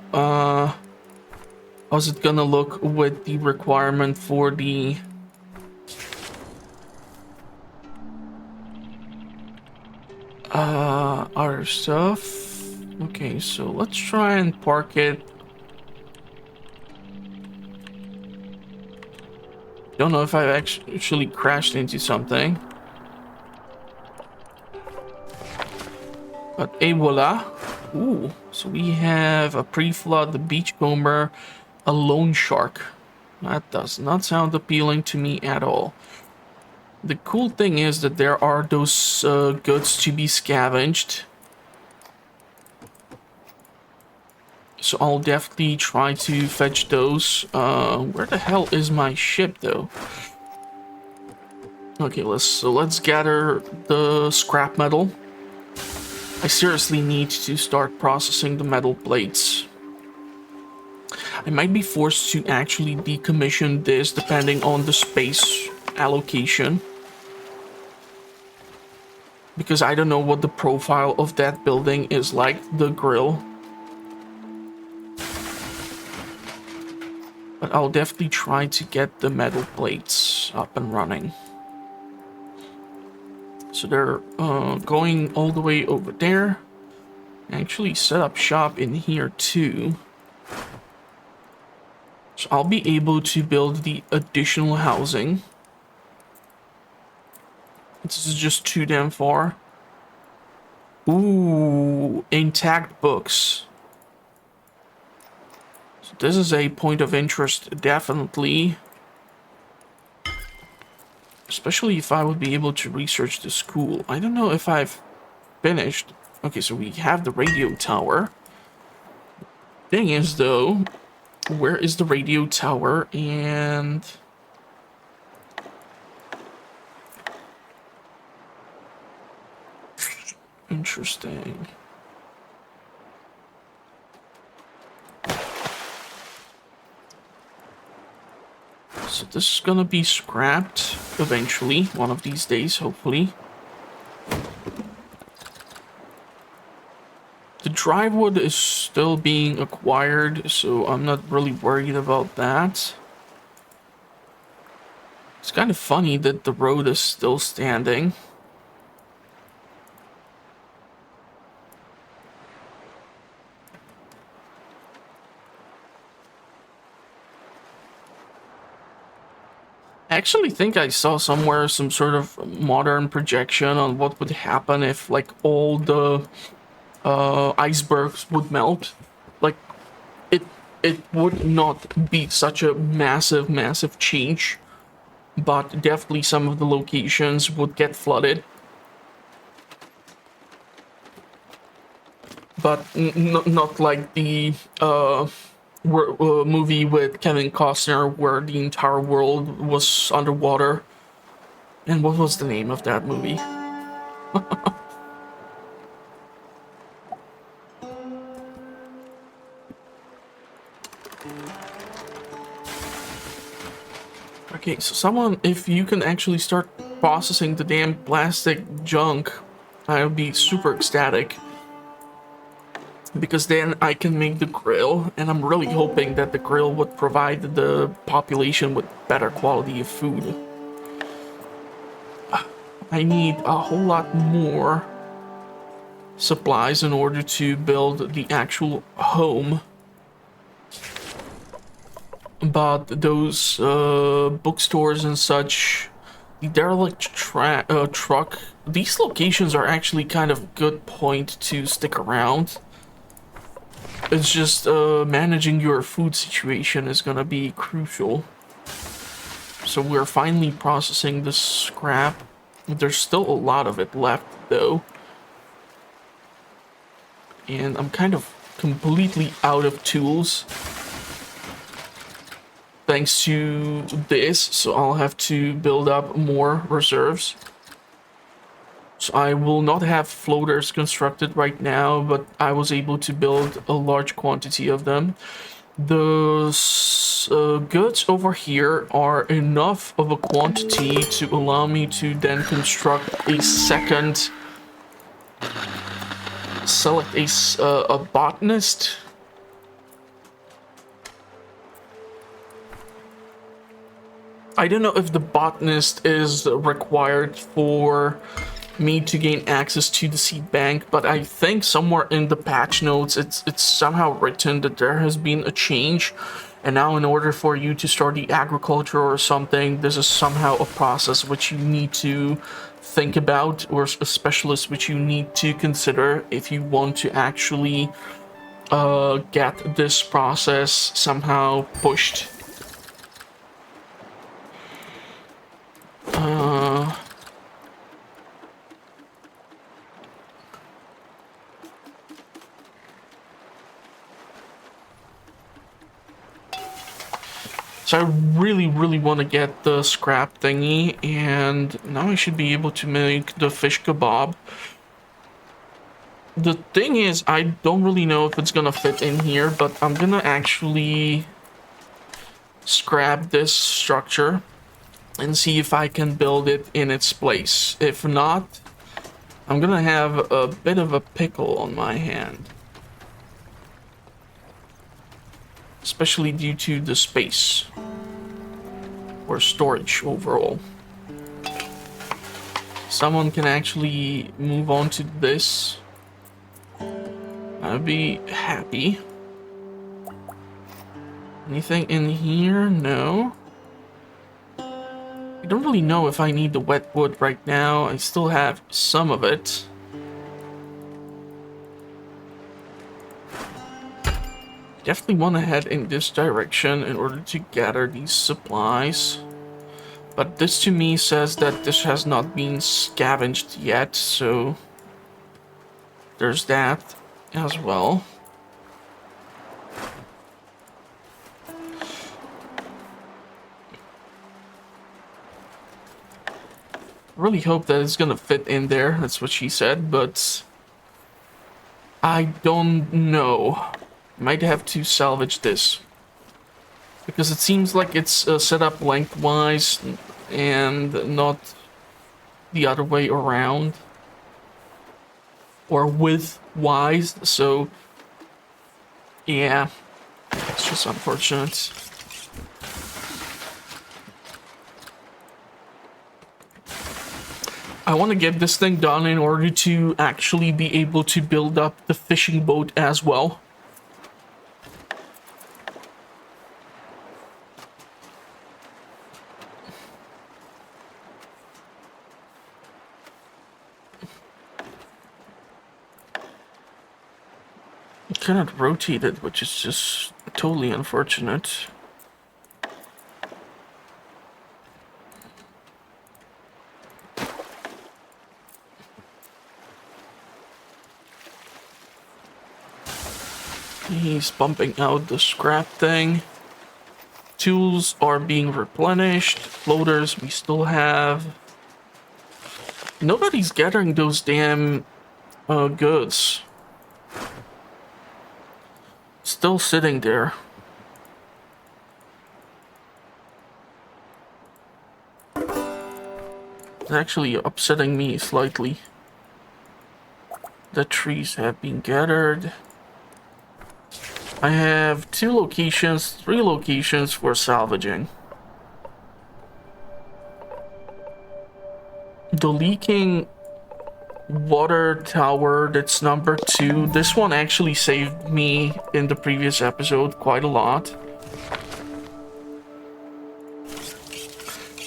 how's it gonna look with the requirement for the other stuff? Okay, so let's try and park it. Don't know if I've actually crashed into something. But hey, voila. Ooh, so we have a pre-flood, the beachcomber, a loan shark. That does not sound appealing to me at all. The cool thing is that there are those goods to be scavenged. So I'll definitely try to fetch those. Where the hell is my ship though? Okay, let's gather the scrap metal. I seriously need to start processing the metal plates. I might be forced to actually decommission this depending on the space allocation. Because I don't know what the profile of that building is like, the grill. But I'll definitely try to get the metal plates up and running. So they're going all the way over there. Actually set up shop in here too. So I'll be able to build the additional housing. This is just too damn far. Ooh, intact books. So this is a point of interest, definitely. Especially if I would be able to research the school. I don't know if I've finished. Okay, so we have the radio tower. Thing is, though, where is the radio tower? And interesting. So this is gonna be scrapped eventually, one of these days, hopefully. The drywood is still being acquired, so I'm not really worried about that. It's kind of funny that the road is still standing. I actually think I saw somewhere some sort of modern projection on what would happen if like all the icebergs would melt. Like it would not be such a massive change, but definitely some of the locations would get flooded. But not like the movie with Kevin Costner where the entire world was underwater. And what was the name of that movie? Okay, so someone, if you can actually start processing the damn plastic junk, I would be super ecstatic. Because then I can make the grill, and I'm really hoping that the grill would provide the population with better quality of food. I need a whole lot more supplies in order to build the actual home. But those bookstores and such, the derelict truck, these locations are actually kind of a good point to stick around. It's just managing your food situation is gonna be crucial. So we're finally processing the scrap. There's still a lot of it left though. And I'm kind of completely out of tools. Thanks to this, so I'll have to build up more reserves. So I will not have floaters constructed right now, but I was able to build a large quantity of them. The goods over here are enough of a quantity to allow me to then construct a second select a botanist. I don't know if the botanist is required for me to gain access to the seed bank, but I think somewhere in the patch notes it's somehow written that there has been a change, and now in order for you to start the agriculture or something, this is somehow a process which you need to think about, or a specialist which you need to consider if you want to actually get this process somehow pushed. So I really, really want to get the scrap thingy, and now I should be able to make the fish kebab. The thing is, I don't really know if it's gonna fit in here, but I'm gonna actually scrap this structure and see if I can build it in its place. If not, I'm gonna have a bit of a pickle on my hand. Especially due to the space. Or storage overall. Someone can actually move on to this. I'd be happy. Anything in here? No. I don't really know if I need the wet wood right now. I still have some of it. Definitely want to head in this direction in order to gather these supplies. But this to me says that this has not been scavenged yet, so there's that as well. Really hope that it's gonna fit in there, that's what she said, but I don't know. Might have to salvage this. Because it seems like it's set up lengthwise and not the other way around. Or width-wise, so yeah, it's just unfortunate. I want to get this thing done in order to actually be able to build up the fishing boat as well. Cannot rotate it, which is just totally unfortunate. He's bumping out the scrap thing. Tools are being replenished. Floaters we still have. Nobody's gathering those damn goods. Still sitting there. It's actually upsetting me slightly. The trees have been gathered. I have 3 locations for salvaging. The leaking water tower, that's number 2. This one actually saved me in the previous episode quite a lot.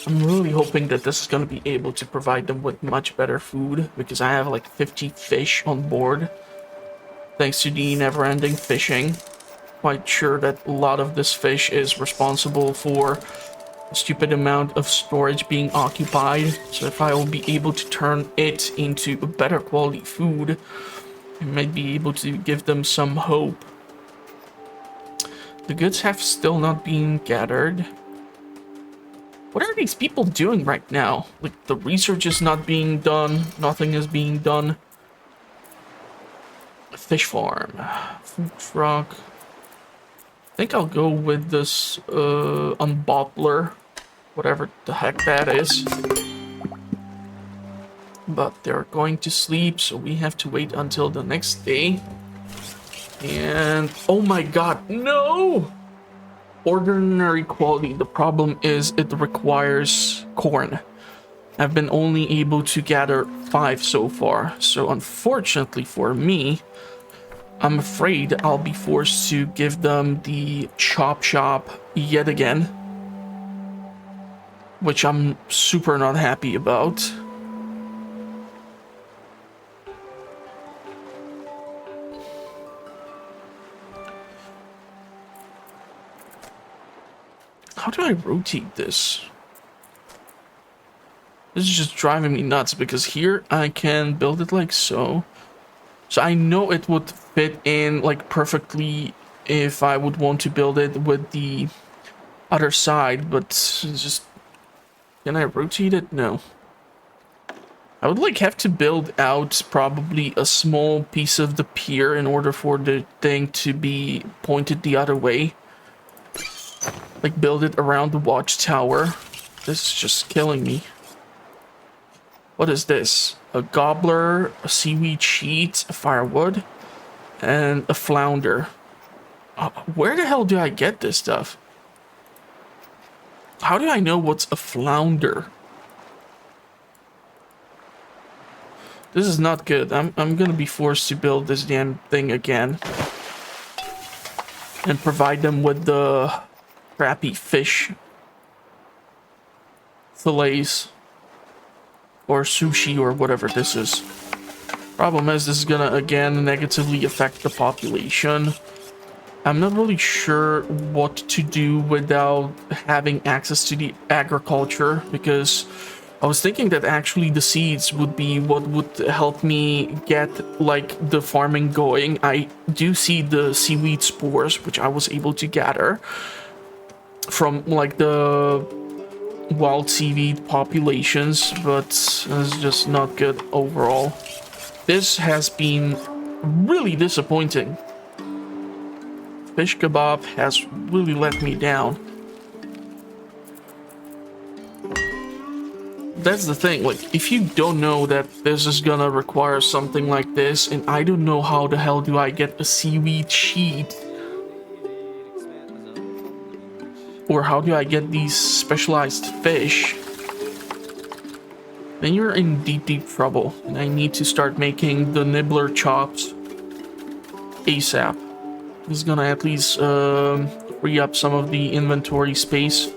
I'm really hoping that this is going to be able to provide them with much better food, because I have like 50 fish on board thanks to the never-ending fishing. Quite sure that a lot of this fish is responsible for a stupid amount of storage being occupied, so if I will be able to turn it into a better quality food, I might be able to give them some hope. The goods have still not been gathered. What are these people doing right now? Like, the research is not being done, nothing is being done. A fish farm, food truck. I think I'll go with this unbottler, whatever the heck that is. but they're going to sleep, so we have to wait until the next day. And oh my god, no! Ordinary quality. The problem is it requires corn. I've been only able to gather 5 so far, so unfortunately for me, I'm afraid I'll be forced to give them the chop shop yet again, which I'm super not happy about. How do I rotate this? This is just driving me nuts because here I can build it like so. So I know it would fit in like perfectly if I would want to build it with the other side, but it's just... Can I rotate it? No. I would like have to build out probably a small piece of the pier in order for the thing to be pointed the other way. Like build it around the watchtower. This is just killing me. What is this? A gobbler, a seaweed sheet, a firewood, and a flounder. Where the hell do I get this stuff? How do I know what's a flounder? This is not good. I'm gonna be forced to build this damn thing again. And provide them with the crappy fish fillets. Or sushi or whatever this is. Problem is, this is gonna again negatively affect the population. I'm not really sure what to do without having access to the agriculture, because I was thinking that actually the seeds would be what would help me get like the farming going. I do see the seaweed spores, which I was able to gather from like the wild seaweed populations, but it's just not good overall. This has been really disappointing. Fish kebab has really let me down. That's the thing, like, if you don't know that this is gonna require something like this, and I don't know how the hell do I get a seaweed sheet, or how do I get these specialized fish, then you're in deep trouble, and I need to start making the nibbler chops ASAP. This is gonna at least free up some of the inventory space.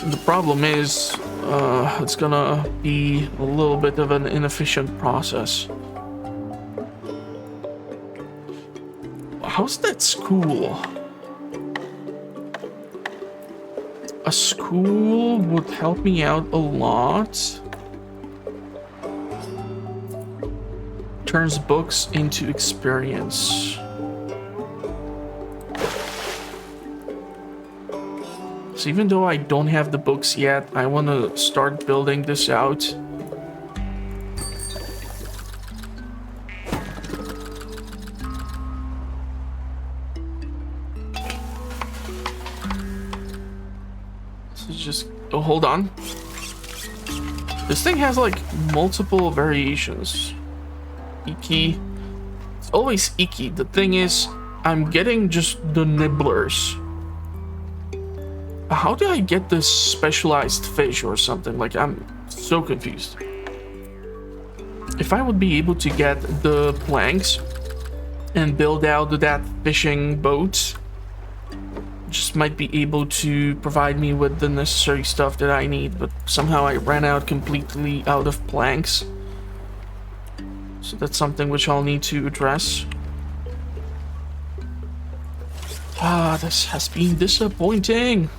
The problem is it's gonna be a little bit of an inefficient process. How's that school? A school would help me out a lot. Turns books into experience. So even though I don't have the books yet, I want to start building this out. Just oh, hold on. This thing has like multiple variations. Icky. It's always icky. The thing is, I'm getting just the nibblers. How do I get this specialized fish or something? Like, I'm so confused. If I would be able to get the planks and build out that fishing boat, just might be able to provide me with the necessary stuff that I need, but somehow I ran out completely out of planks. So that's something which I'll need to address. Ah, this has been disappointing.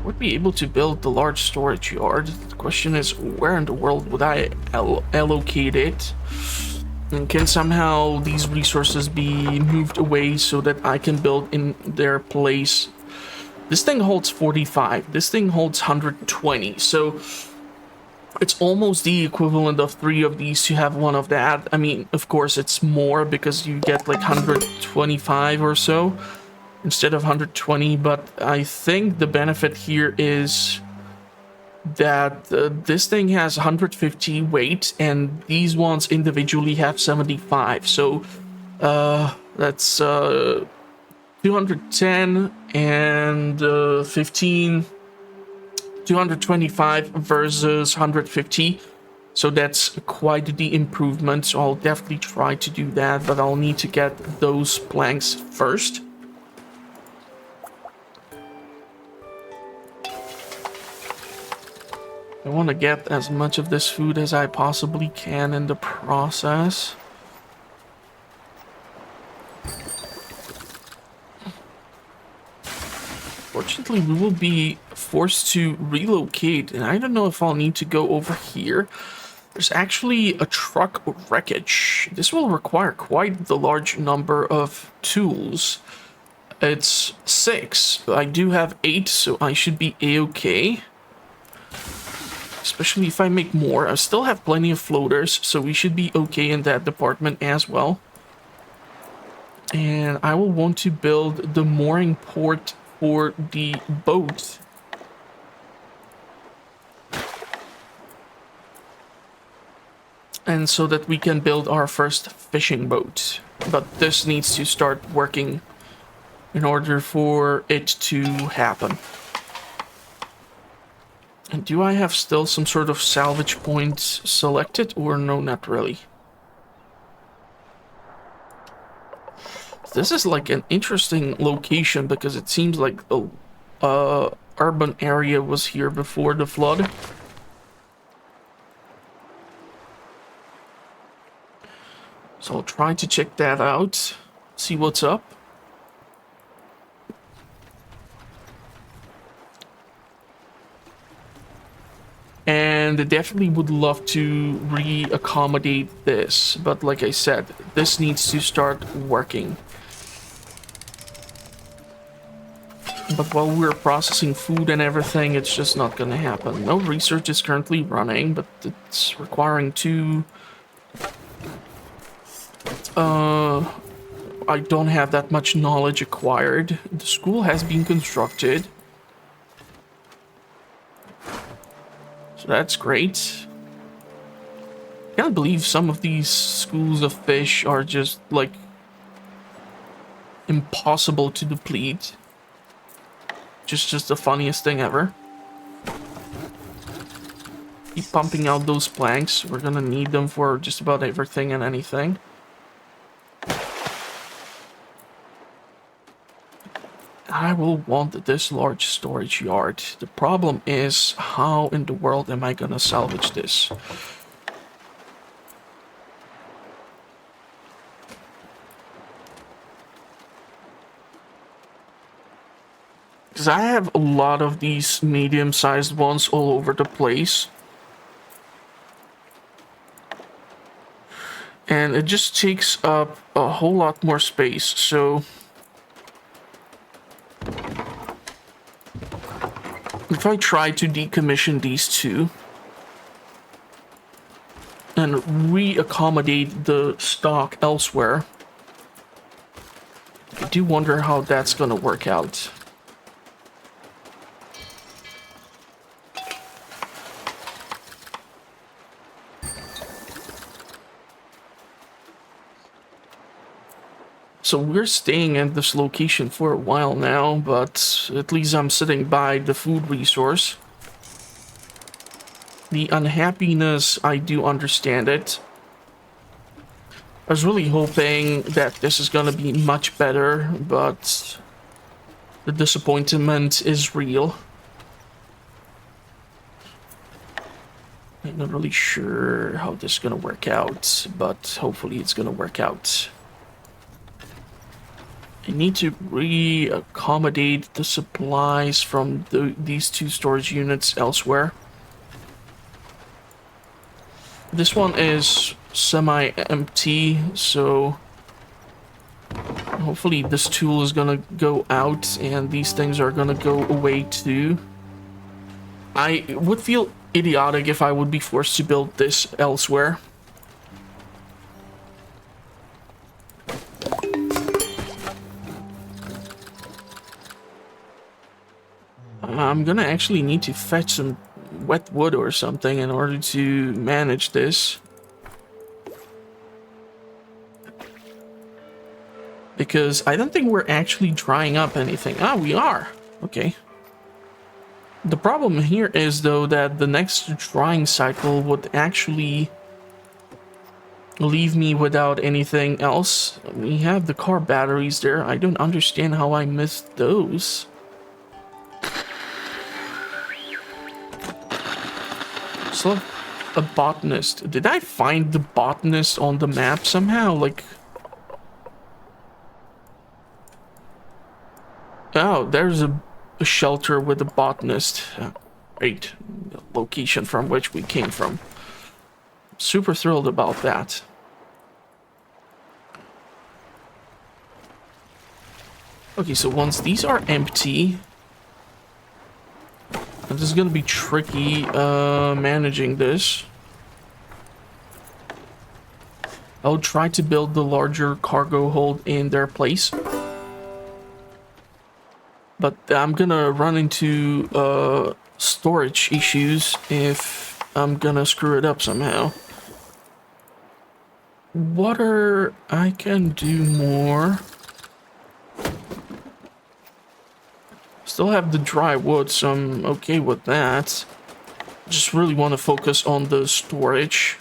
Would be able to build the large storage yard. The question is, where in the world would I allocate it? And can somehow these resources be moved away so that I can build in their place? This thing holds 45. This thing holds 120. So it's almost the equivalent of 3 of these to have 1 of that. I mean, of course, it's more because you get like 125 or so. instead of 120, but I think the benefit here is that this thing has 150 weight and these ones individually have 75. So that's 210 and 15, 225 versus 150. So that's quite the improvement. So I'll definitely try to do that, but I'll need to get those planks first. I want to get as much of this food as I possibly can in the process. Fortunately, we will be forced to relocate, and I don't know if I'll need to go over here. There's actually a truck wreckage. This will require quite the large number of tools. It's 6. I do have 8, so I should be a-okay. Especially if I make more. I still have plenty of floaters, so we should be okay in that department as well. And I will want to build the mooring port for the boat. And so that we can build our first fishing boat. But this needs to start working in order for it to happen. And do I have still some sort of salvage points selected, or no, not really? This is like an interesting location because it seems like a urban area was here before the flood. So I'll try to check that out, see what's up. And I definitely would love to re-accommodate this, but like I said, this needs to start working. But while we're processing food and everything, it's just not gonna happen. No research is currently running, but it's requiring 2... I don't have that much knowledge acquired. The school has been constructed. So that's great. I can't believe some of these schools of fish are just, like, impossible to deplete. Just the funniest thing ever. Keep pumping out those planks. We're gonna need them for just about everything and anything. I will want this large storage yard. The problem is, how in the world am I gonna salvage this? Because I have a lot of these medium-sized ones all over the place. And it just takes up a whole lot more space, so... if I try to decommission these two and re-accommodate the stock elsewhere, I do wonder how that's gonna work out. So we're staying at this location for a while now, but at least I'm sitting by the food resource. The unhappiness, I do understand it. I was really hoping that this is gonna be much better, but the disappointment is real. I'm not really sure how this is gonna work out, but hopefully it's gonna work out. I need to re-accommodate the supplies from these two storage units elsewhere. This one is semi-empty, so hopefully this tool is gonna go out and these things are gonna go away too. I would feel idiotic if I would be forced to build this elsewhere. I'm gonna actually need to fetch some wet wood or something in order to manage this. Because I don't think we're actually drying up anything. Ah, we are. Okay. The problem here is, though, that the next drying cycle would actually leave me without anything else. We have the car batteries there. I don't understand how I missed those. So, a botanist. Did I find the botanist on the map somehow? Like... Oh, there's a shelter with a botanist. Great. The location from which we came from. Super thrilled about that. Okay, so once these are empty, this is gonna be tricky managing this. I'll try to build the larger cargo hold in their place. But I'm gonna run into storage issues if I'm gonna screw it up somehow. Water, I can do more. Still have the dry wood, so I'm okay with that. Just really want to focus on the storage.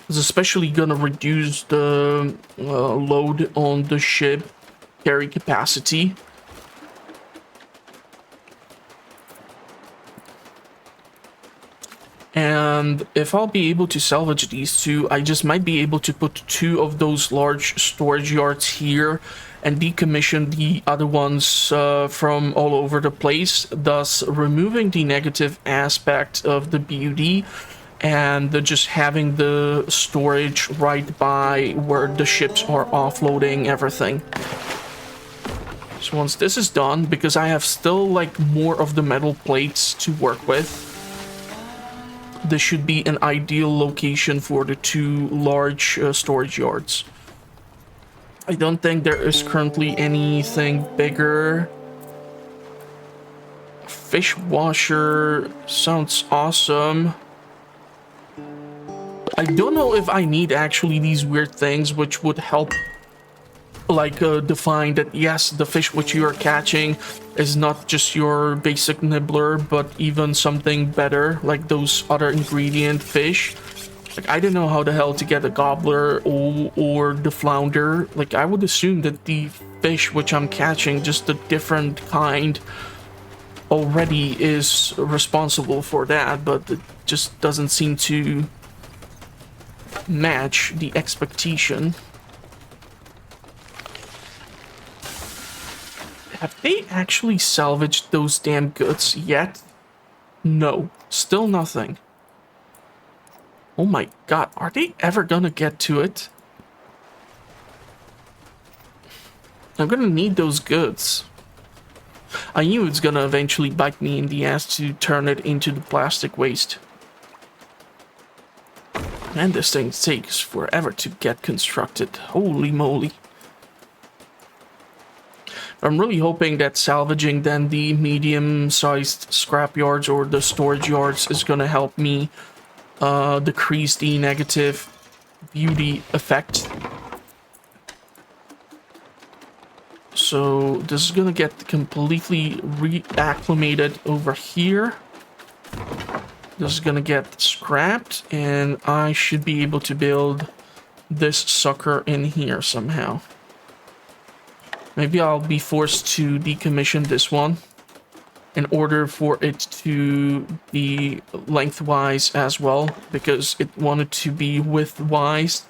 It's especially gonna reduce the load on the ship carry capacity. And if I'll be able to salvage these two, I just might be able to put 2 of those large storage yards here and decommission the other ones from all over the place, thus removing the negative aspect of the beauty and just having the storage right by where the ships are offloading everything. So once this is done, because I have still like more of the metal plates to work with, this should be an ideal location for the 2 large storage yards. I don't think there is currently anything bigger. Fish washer sounds awesome. I don't know if I need actually these weird things which would help like define that yes, the fish which you are catching is not just your basic nibbler, but even something better, like those other ingredient fish. Like, I don't know how the hell to get a gobbler or the flounder. Like, I would assume that the fish which I'm catching, just a different kind, already is responsible for that, but it just doesn't seem to match the expectation. Have they actually salvaged those damn goods yet? No, still nothing. Oh my god, are they ever gonna get to it? I'm gonna need those goods. I knew it's gonna eventually bite me in the ass to turn it into the plastic waste. And this thing takes forever to get constructed. Holy moly. I'm really hoping that salvaging then the medium-sized scrap yards or the storage yards is gonna help me decrease the negative beauty effect. So this is gonna get completely reacclimated over here. This is gonna get scrapped, and I should be able to build this sucker in here somehow. Maybe I'll be forced to decommission this one in order for it to be lengthwise as well, because it wanted to be widthwise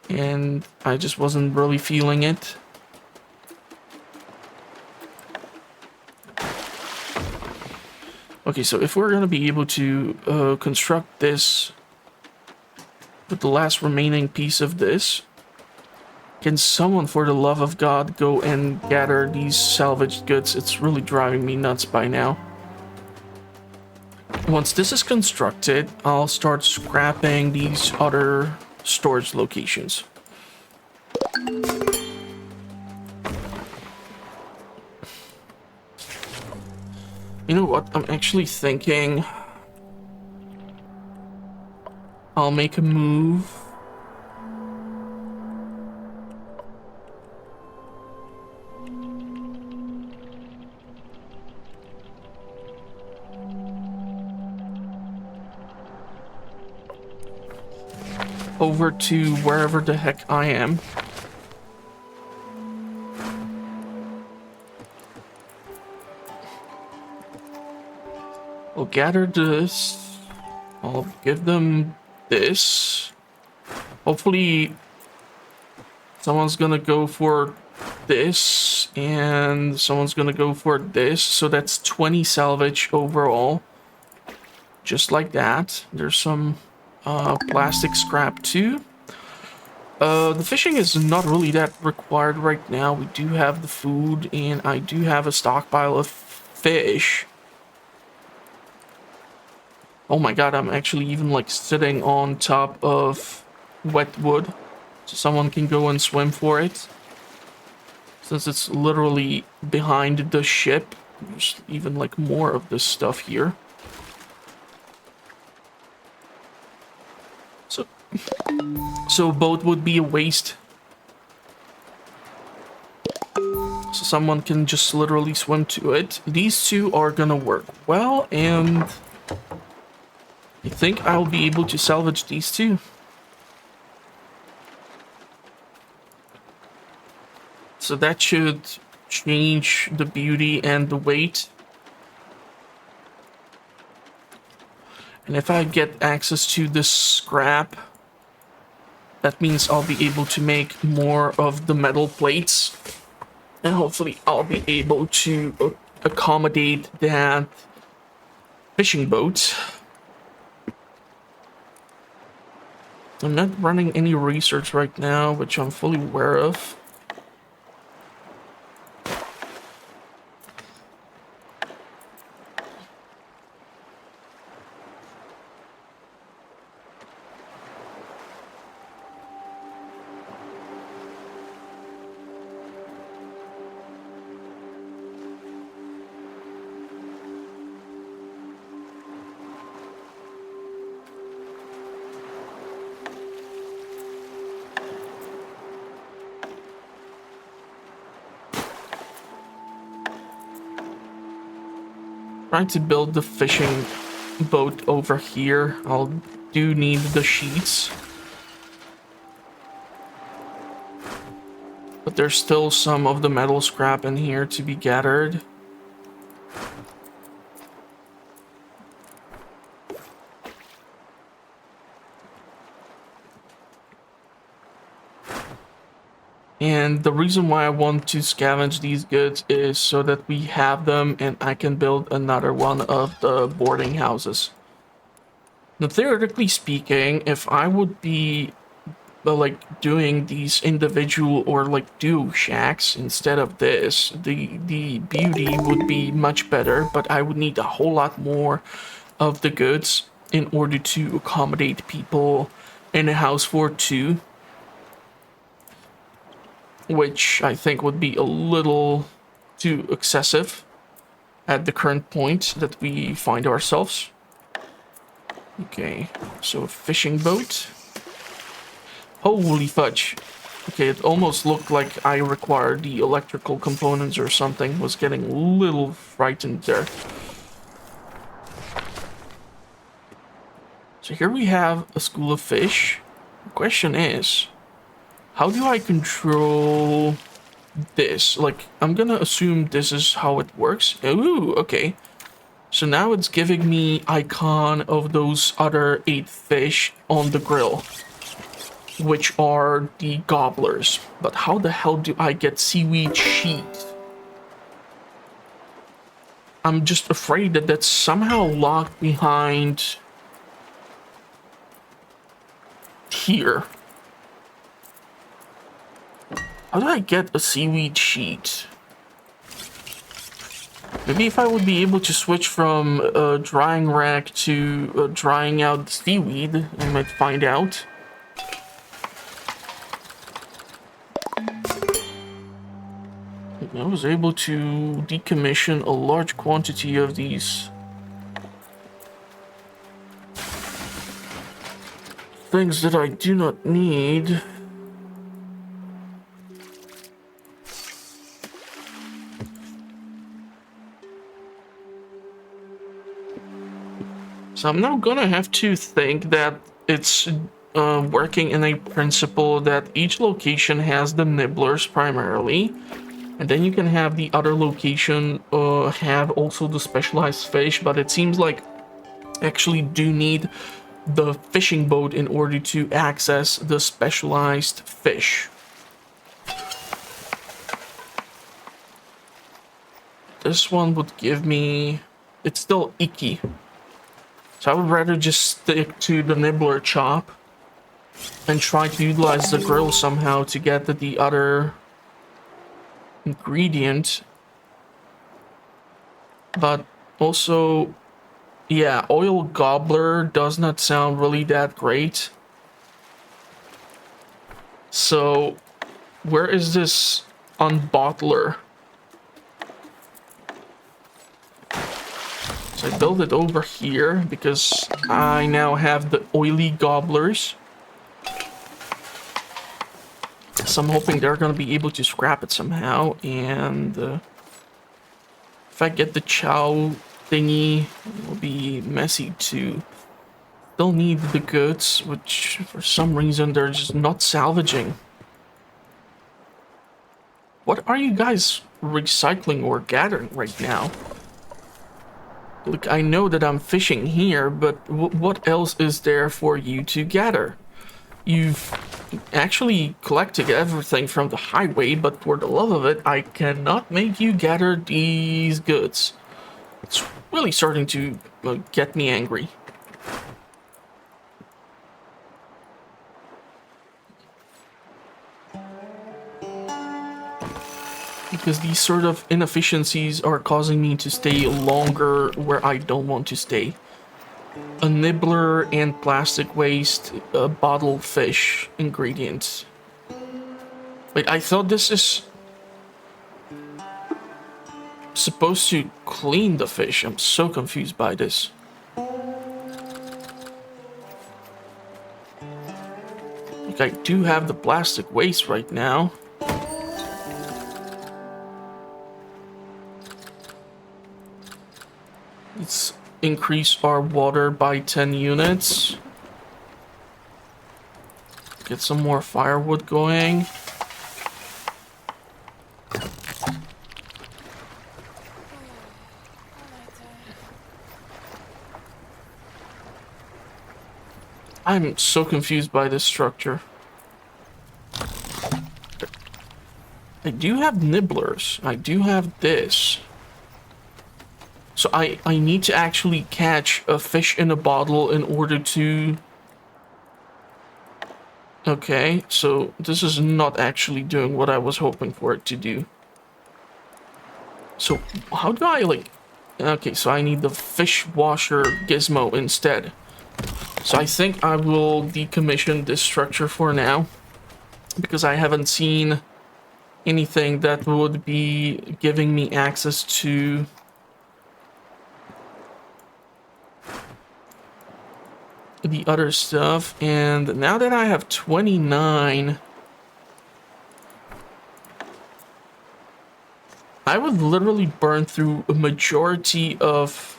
and I just wasn't really feeling it. Okay, so if we're gonna be able to construct this with the last remaining piece of this, can someone, for the love of God, go and gather these salvaged goods? It's really driving me nuts by now. Once this is constructed, I'll start scrapping these other storage locations. You know what? I'm actually thinking I'll make a move. Over to wherever the heck I am. I'll gather this. I'll give them this. Hopefully someone's gonna go for this and someone's gonna go for this. So that's 20 salvage overall. Just like that. There's some plastic scrap too. The fishing is not really that required right now. We do have the food and I do have a stockpile of fish. Oh my god, I'm actually even like sitting on top of wet wood. So someone can go and swim for it. Since it's literally behind the ship. There's even like more of this stuff here. So a boat would be a waste. So someone can just literally swim to it. These two are gonna work well, and I think I'll be able to salvage these two. So that should change the beauty and the weight. And if I get access to this scrap, that means I'll be able to make more of the metal plates. And hopefully I'll be able to accommodate that fishing boat. I'm not running any research right now, which I'm fully aware of. Trying to build the fishing boat over here. I'll do need the sheets. But there's still some of the metal scrap in here to be gathered. And the reason why I want to scavenge these goods is so that we have them and I can build another one of the boarding houses. Now, theoretically speaking, if I would be like doing these individual or like duo shacks instead of this, the beauty would be much better, but I would need a whole lot more of the goods in order to accommodate people in a house for two. Which I think would be a little too excessive at the current point that we find ourselves. Okay, so a fishing boat. Holy fudge. Okay, it almost looked like I required the electrical components or something. Was getting a little frightened there. So here we have a school of fish. The question is, how do I control this? Like, I'm gonna assume this is how it works. Ooh, okay. So now it's giving me icon of those other 8 fish on the grill, which are the gobblers. But how the hell do I get seaweed sheet? I'm just afraid that that's somehow locked behind here. How do I get a seaweed sheet? Maybe if I would be able to switch from a drying rack to drying out the seaweed, I might find out. I was able to decommission a large quantity of these things that I do not need. So I'm now gonna have to think that it's working in a principle that each location has the nibblers primarily, and then you can have the other location have also the specialized fish, but it seems like actually do need the fishing boat in order to access the specialized fish. This one would give me... It's still icky. So I would rather just stick to the nibbler chop and try to utilize the grill somehow to get the other ingredient. But also, yeah, oil gobbler does not sound really that great. So where is this unbottler? So I build it over here because I now have the oily gobblers. So I'm hoping they're going to be able to scrap it somehow. And if I get the chow thingy, it will be messy too. Still need the goods, which for some reason they're just not salvaging. What are you guys recycling or gathering right now? Look, I know that I'm fishing here, but what else is there for you to gather? You've actually collected everything from the highway, but for the love of it, I cannot make you gather these goods. It's really starting to get me angry. Because these sort of inefficiencies are causing me to stay longer where I don't want to stay. A nibbler and plastic waste, bottled fish ingredients. Wait, I thought this is supposed to clean the fish. I'm so confused by this. Like, I do have the plastic waste right now. Let's increase our water by 10 units. Get some more firewood going. I'm so confused by this structure. I do have nibblers. I do have this. So I need to actually catch a fish in a bottle in order to... Okay, so this is not actually doing what I was hoping for it to do. So how do I like... Okay, so I need the fish washer gizmo instead. So I think I will decommission this structure for now, because I haven't seen anything that would be giving me access to the other stuff. And now that I have 29, I would literally burn through a majority of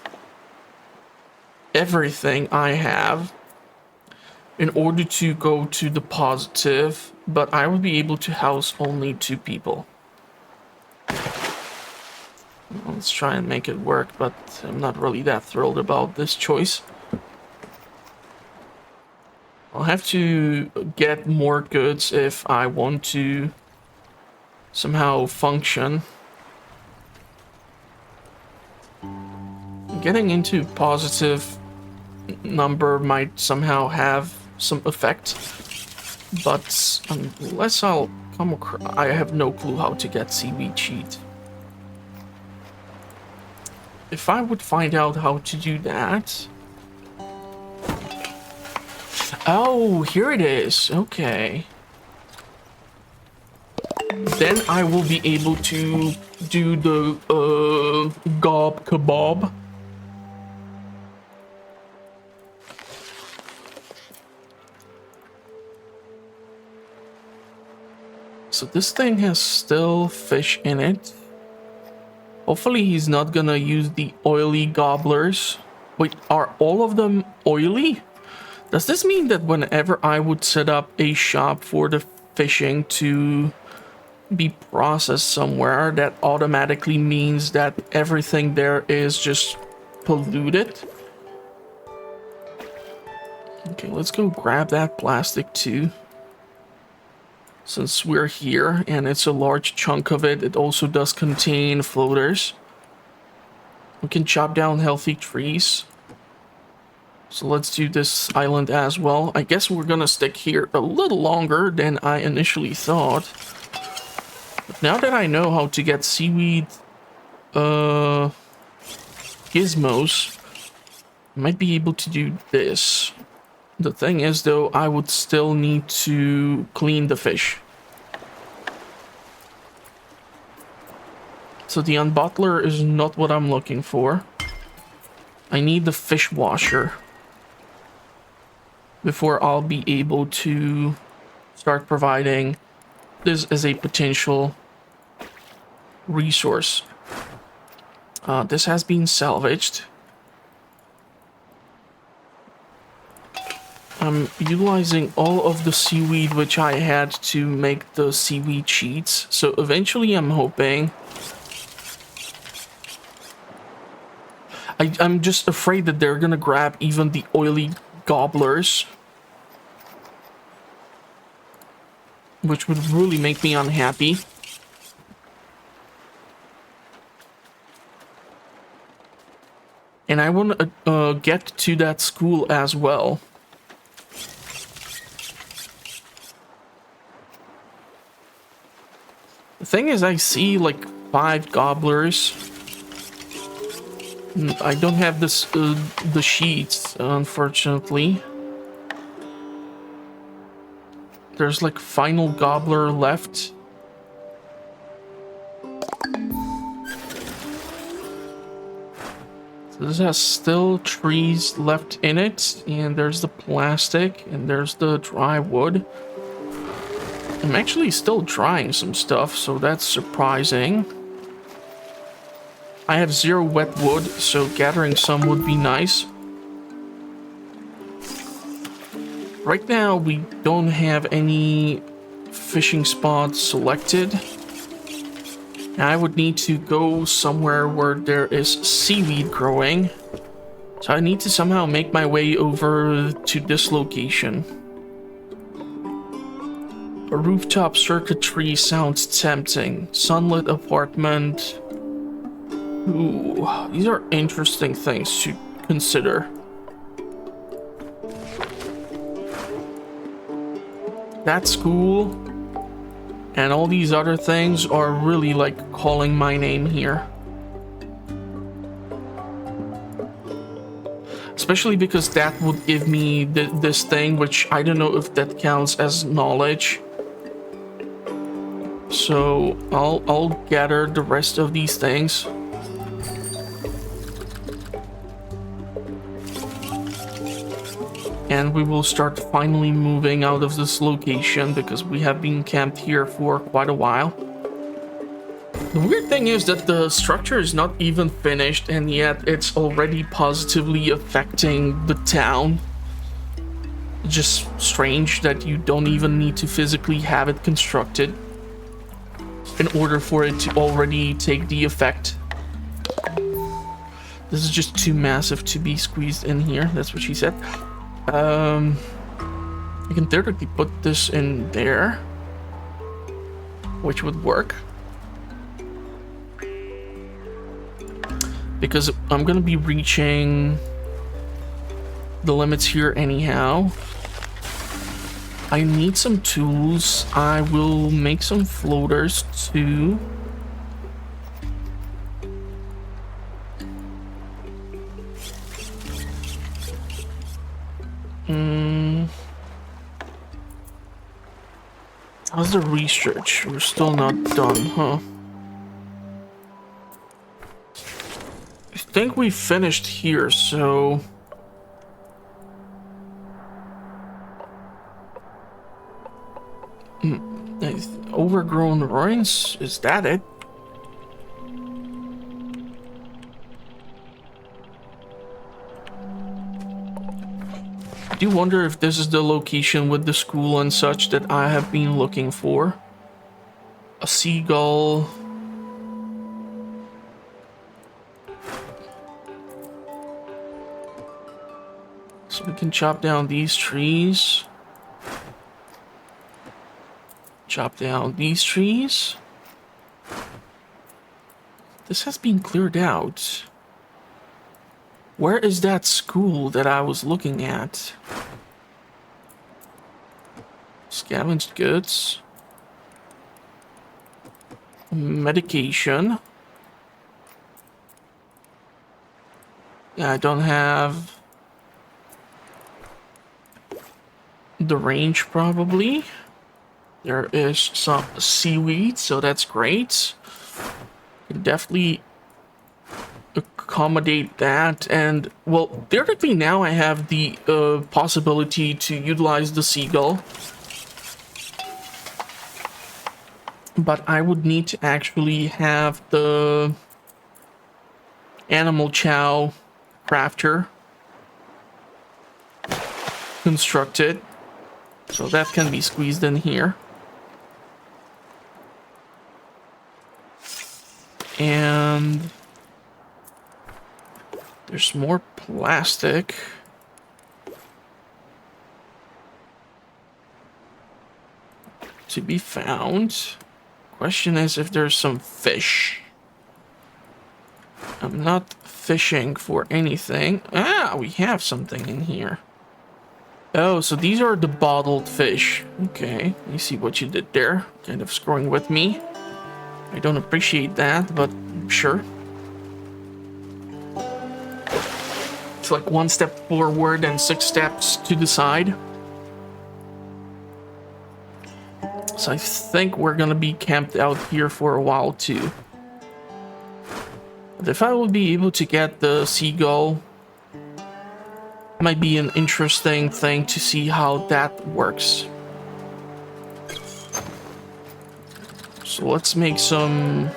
everything I have in order to go to the positive, but I would be able to house only 2 people. Let's try and make it work, but I'm not really that thrilled about this choice. I'll have to get more goods if I want to somehow function. Getting into positive number might somehow have some effect, but unless I'll come across... I have no clue how to get seaweed sheet. If I would find out how to do that... Oh, here it is. Okay. then I will be able to do the kebab. So this thing has still fish in it. Hopefully he's not gonna use the oily gobblers. Wait, are all of them oily? Does this mean that whenever I would set up a shop for the fishing to be processed somewhere, that automatically means that everything there is just polluted? Okay, let's go grab that plastic too. Since we're here and it's a large chunk of it, it also does contain floaters. We can chop down healthy trees. So let's do this island as well. I guess we're gonna stick here a little longer than I initially thought. But now that I know how to get seaweed gizmos, I might be able to do this. The thing is though, I would still need to clean the fish. So the unbottler is not what I'm looking for. I need the fish washer before I'll be able to start providing this as a potential resource. This has been salvaged. I'm utilizing all of the seaweed which I had to make the seaweed sheets. So eventually I'm hoping... I'm just afraid that they're gonna grab even the oily gobblers, which would really make me unhappy. And I want to get to that school as well. The thing is, I see like 5 gobblers. I don't have this the sheets, unfortunately. There's like final gobbler left. So this has still trees left in it, and there's the plastic, and there's the dry wood. I'm actually still drying some stuff, so that's surprising. I have 0 wet wood, so gathering some would be nice. Right now, we don't have any fishing spots selected. I would need to go somewhere where there is seaweed growing. So I need to somehow make my way over to this location. A rooftop circuitry sounds tempting. Sunlit apartment. Ooh, these are interesting things to consider. That school and all these other things are really like calling my name here. Especially because that would give me this thing, which I don't know if that counts as knowledge. So I'll gather the rest of these things. And we will start finally moving out of this location because we have been camped here for quite a while. The weird thing is that the structure is not even finished, and yet it's already positively affecting the town. Just strange that you don't even need to physically have it constructed in order for it to already take the effect. This is just too massive to be squeezed in here. That's what she said. I can theoretically put this in there, which would work. Because I'm gonna be reaching the limits here anyhow. I need some tools. I will make some floaters too. I How's the research? We're still not done, huh? I think we finished here, so... Overgrown ruins? Is that it? I do wonder if this is the location with the school and such that I have been looking for. A seagull. So we can chop down these trees. Chop down these trees. This has been cleared out. Where is that school that I was looking at? Scavenged goods. Medication. Yeah, I don't have the range probably. There is some seaweed, so that's great. Can definitely accommodate that. And well, theoretically now I have the possibility to utilize the seagull. But I would need to actually have the animal chow crafter constructed. So that can be squeezed in here. And there's more plastic. To be found. Question is if there's some fish. I'm not fishing for anything. Ah, we have something in here. Oh, so these are the bottled fish. Okay, you see what you did there. Kind of screwing with me. I don't appreciate that, but sure. It's like 1 step forward and 6 steps to the side. So I think we're gonna be camped out here for a while too. But if I would be able to get the seagull, might be an interesting thing to see how that works. So let's make some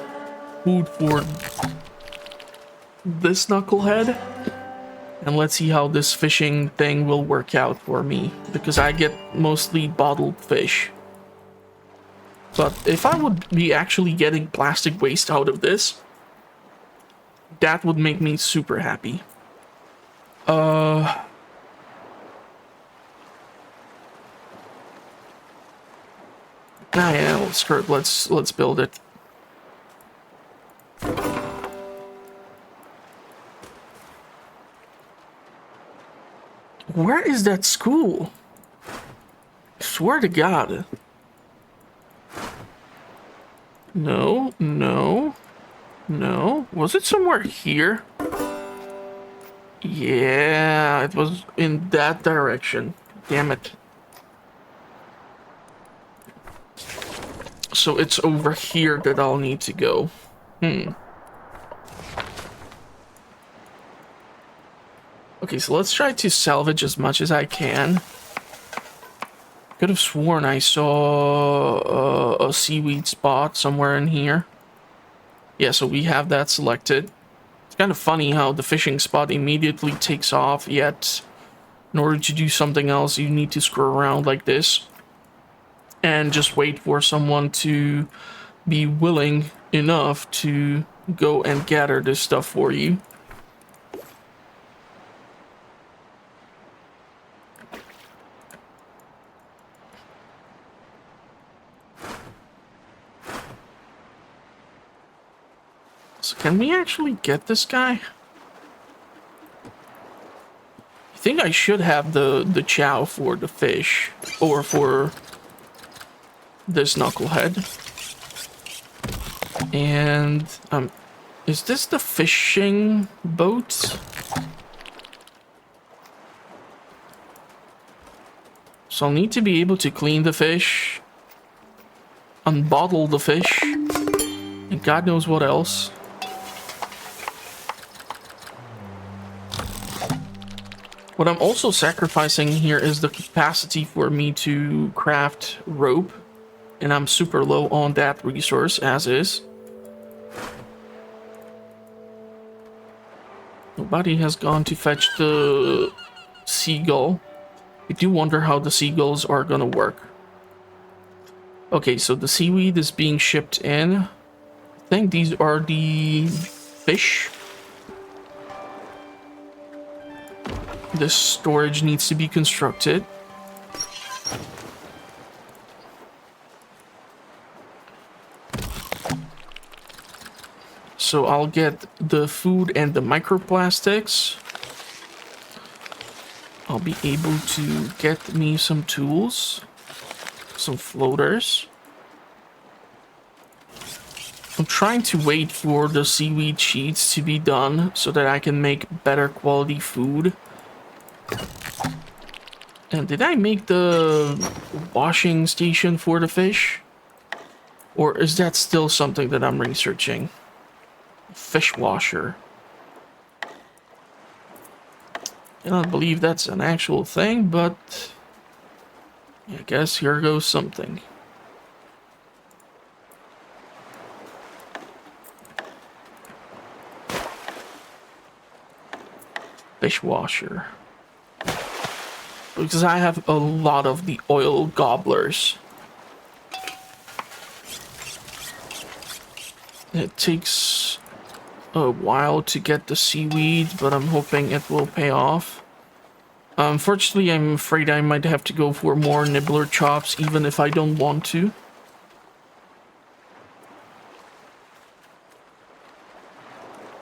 food for this knucklehead. And let's see how this fishing thing will work out for me. Because I get mostly bottled fish. But if I would be actually getting plastic waste out of this, that would make me super happy. Ah, yeah, screw it. Let's build it. Where is that school? I swear to God. No, no, no. Was it somewhere here? Yeah, it was in that direction. Damn it. So it's over here that I'll need to go. Okay, so let's try to salvage as much as I can. Could have sworn I saw a seaweed spot somewhere in here. Yeah, so we have that selected. It's kind of funny how the fishing spot immediately takes off, yet in order to do something else, you need to screw around like this. And just wait for someone to be willing enough to go and gather this stuff for you. So can we actually get this guy? I think I should have the chow for the fish, or for this knucklehead. And is this the fishing boat? So I'll need to be able to clean the fish. unbottle the fish, and God knows what else. What I'm also sacrificing here is the capacity for me to craft rope, and I'm super low on that resource as is. Nobody has gone to fetch the seagull. I do wonder how the seagulls are gonna work. Okay, so the seaweed is being shipped in. I think these are the fish. This storage needs to be constructed. So I'll get the food and the microplastics. I'll be able to get me some tools, some floaters. I'm trying to wait for the seaweed sheets to be done so that I can make better quality food. And did I make the washing station for the fish? Or is that still something that I'm researching? Fish washer. I don't believe that's an actual thing, but I guess here goes something. Fish washer. Because I have a lot of the oil gobblers. It takes a while to get the seaweed, but I'm hoping it will pay off. Unfortunately, I'm afraid I might have to go for more nibbler chops, even if I don't want to.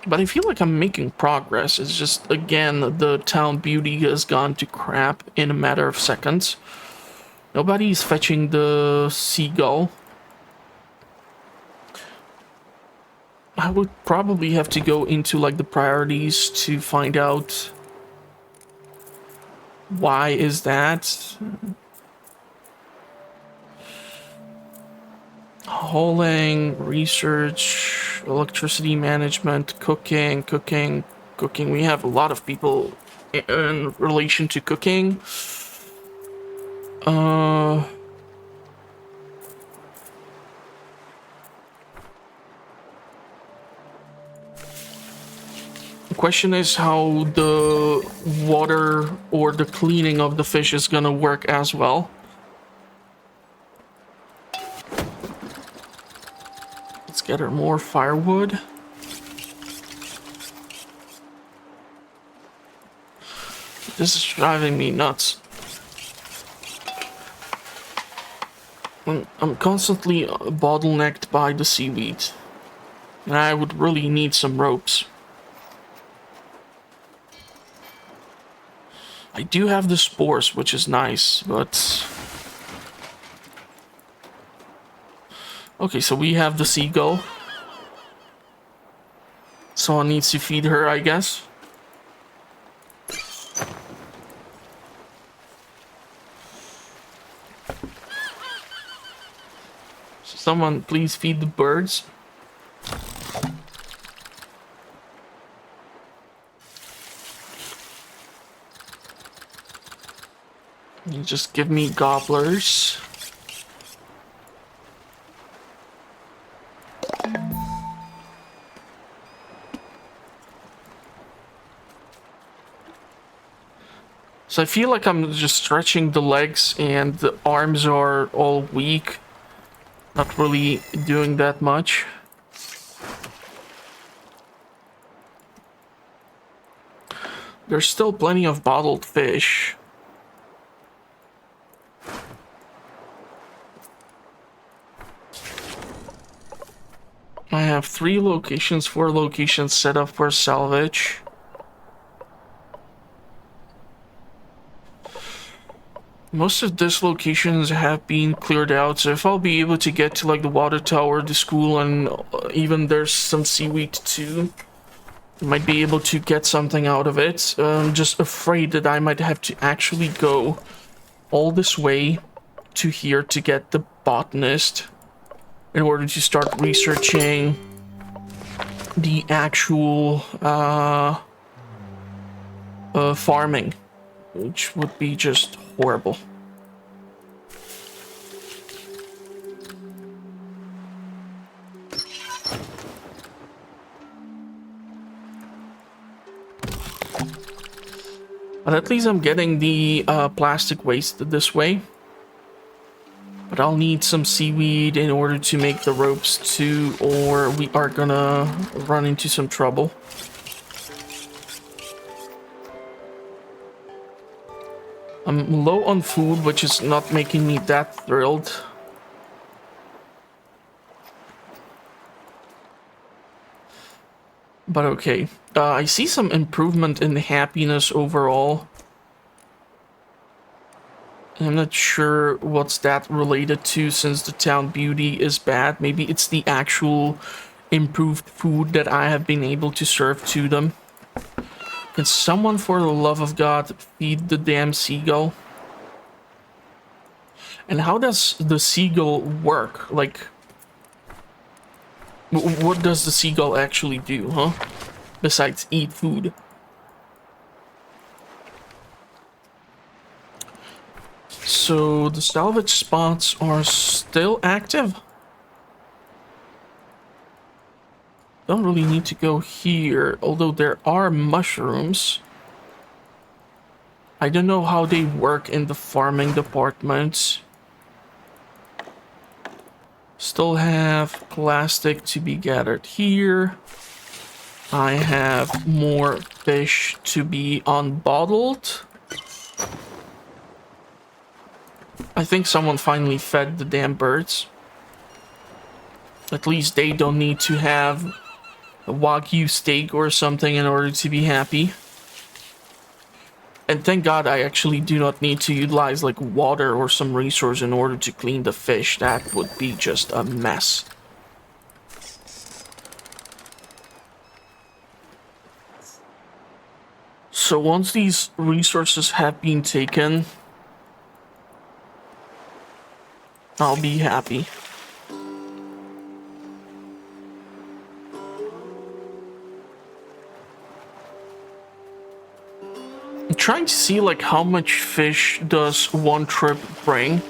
But I feel like I'm making progress. It's just, again, the town beauty has gone to crap in a matter of seconds. Nobody's fetching the seagull. I would probably have to go into, like, the priorities to find out why is that. Hauling, research, electricity management, cooking. We have a lot of people in relation to cooking. The question is how the water or the cleaning of the fish is gonna work as well. Let's get her more firewood. This is driving me nuts. I'm constantly bottlenecked by the seaweed. And I would really need some ropes. I do have the spores, which is nice, but... Okay, so we have the seagull. Someone needs to feed her, I guess. Someone please feed the birds. You just give me gobblers. So I feel like I'm just stretching the legs and the arms are all weak. Not really doing that much. There's still plenty of bottled fish. I have 4 locations set up for salvage. Most of these locations have been cleared out, so if I'll be able to get to like the water tower, the school, and even there's some seaweed too, I might be able to get something out of it. I'm just afraid that I might have to actually go all this way to here to get the botanist. in order to start researching the actual farming, which would be just horrible. But at least I'm getting the plastic waste this way. But I'll need some seaweed in order to make the ropes too, or we are gonna run into some trouble. I'm low on food, which is not making me that thrilled. But okay. I see some improvement in happiness overall. I'm not sure what's that related to, since the town beauty is bad. Maybe it's the actual improved food that I have been able to serve to them. Can someone, for the love of God, feed the damn seagull? And how does the seagull work? Like, what does the seagull actually do, huh? Besides eat food. So the salvage spots are still active. Don't really need to go here, although there are mushrooms. I don't know how they work in the farming department. Still have plastic to be gathered here. I have more fish to be unbottled. I think someone finally fed the damn birds. At least they don't need to have a Wagyu steak or something in order to be happy. And thank God I actually do not need to utilize like water or some resource in order to clean the fish. That would be just a mess. So once these resources have been taken, I'll be happy. I'm trying to see like how much fish does one trip bring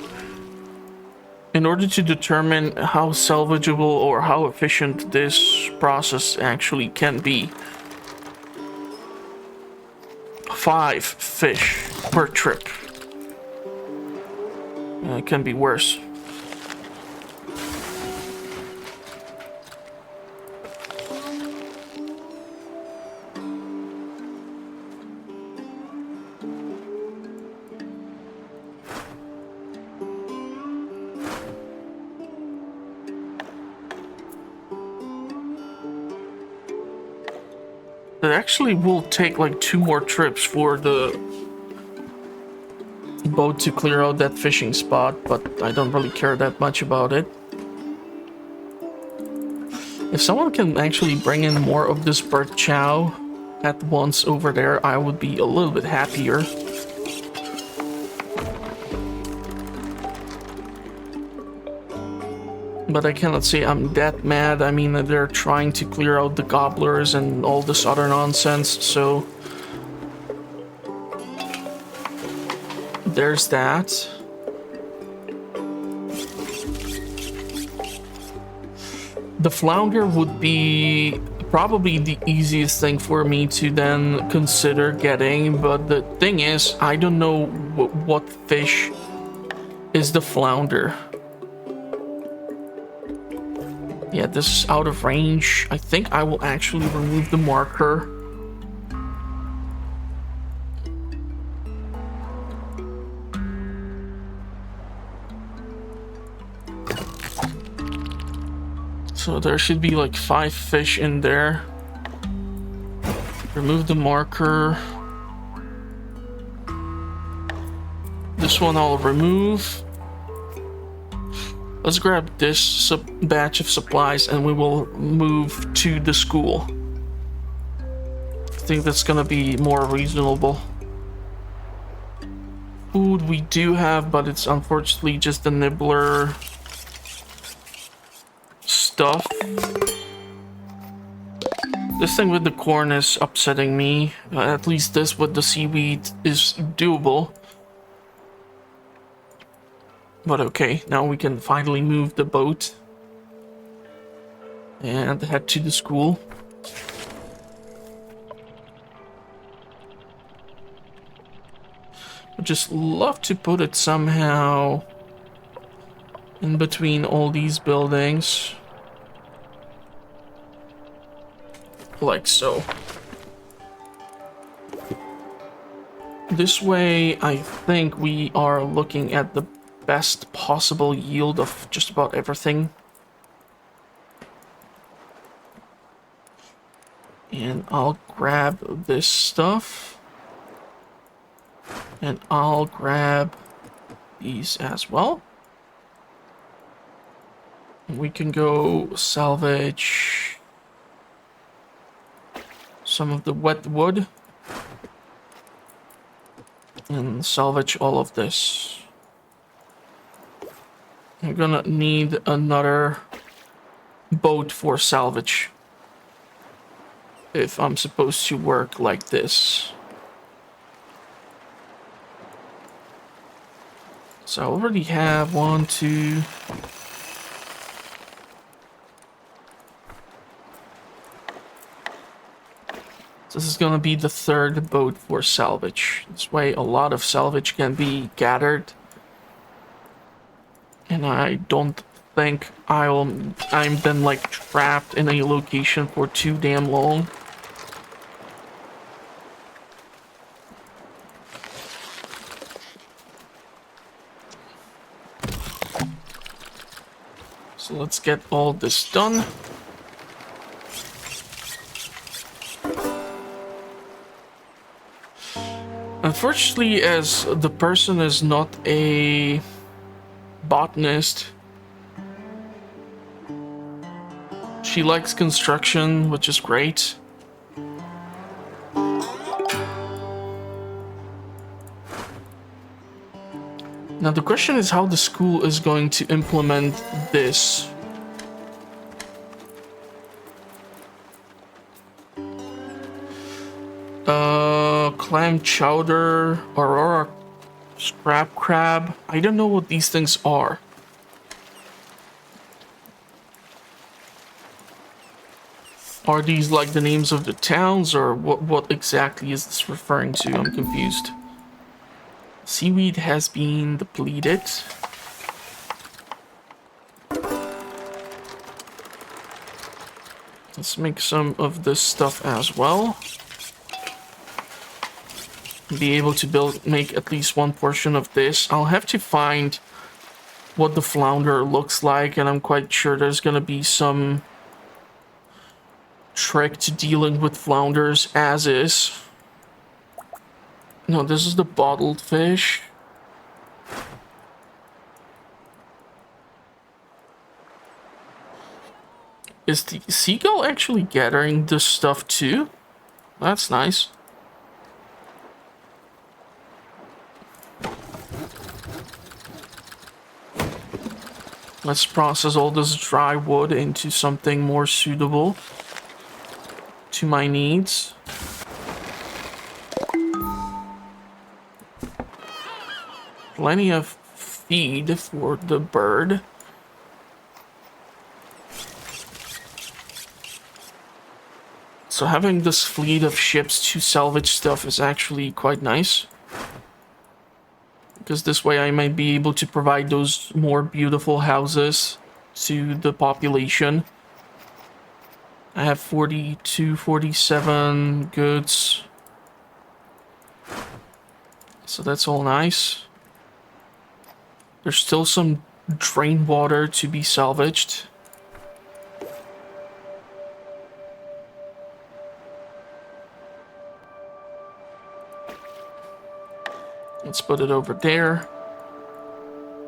in order to determine how salvageable or how efficient this process actually can be. 5 fish per trip. It can be worse. It actually will take like 2 more trips for the boat to clear out that fishing spot, but I don't really care that much about it. If someone can actually bring in more of this bird chow at once over there, I would be a little bit happier. But I cannot say I'm that mad. I mean, they're trying to clear out the gobblers and all this other nonsense, so there's that. The flounder would be probably the easiest thing for me to then consider getting, but the thing is, I don't know what fish is the flounder. Yeah, this is out of range. I think I will actually remove the marker. So there should be like 5 fish in there. Remove the marker. This one I'll remove. Let's grab this batch of supplies and we will move to the school. I think that's gonna be more reasonable. Food we do have, but it's unfortunately just a nibbler. stuff. This thing with the corn is upsetting me. At least this with the seaweed is doable. But okay, now we can finally move the boat and head to the school. I'd just love to put it somehow in between all these buildings. Like so. This way, I think we are looking at the best possible yield of just about everything. And I'll grab this stuff. And I'll grab these as well. And we can go salvage some of the wet wood. And salvage all of this. I'm gonna need another boat for salvage if I'm supposed to work like this. So I already have 1, 2. So this is gonna be the third boat for salvage. This way a lot of salvage can be gathered. And I don't think I'm been like trapped in a location for too damn long. So let's get all this done. Unfortunately, as the person is not a botanist, she likes construction, which is great. Now the question is how the school is going to implement this. Clam chowder, aurora scrap crab. I don't know what these things are. Are these like the names of the towns, or what exactly is this referring to? I'm confused. Seaweed has been depleted. Let's make some of this stuff as well. Be able to make at least one portion of this. I'll have to find what the flounder looks like, and I'm quite sure there's gonna be some trick to dealing with flounders as is. No, this is the bottled fish. Is the seagull actually gathering this stuff too? That's nice. Let's process all this dry wood into something more suitable to my needs. Plenty of feed for the bird. So having this fleet of ships to salvage stuff is actually quite nice. Because this way I might be able to provide those more beautiful houses to the population. I have 42, 47 goods. So that's all nice. There's still some drain water to be salvaged. Let's put it over there.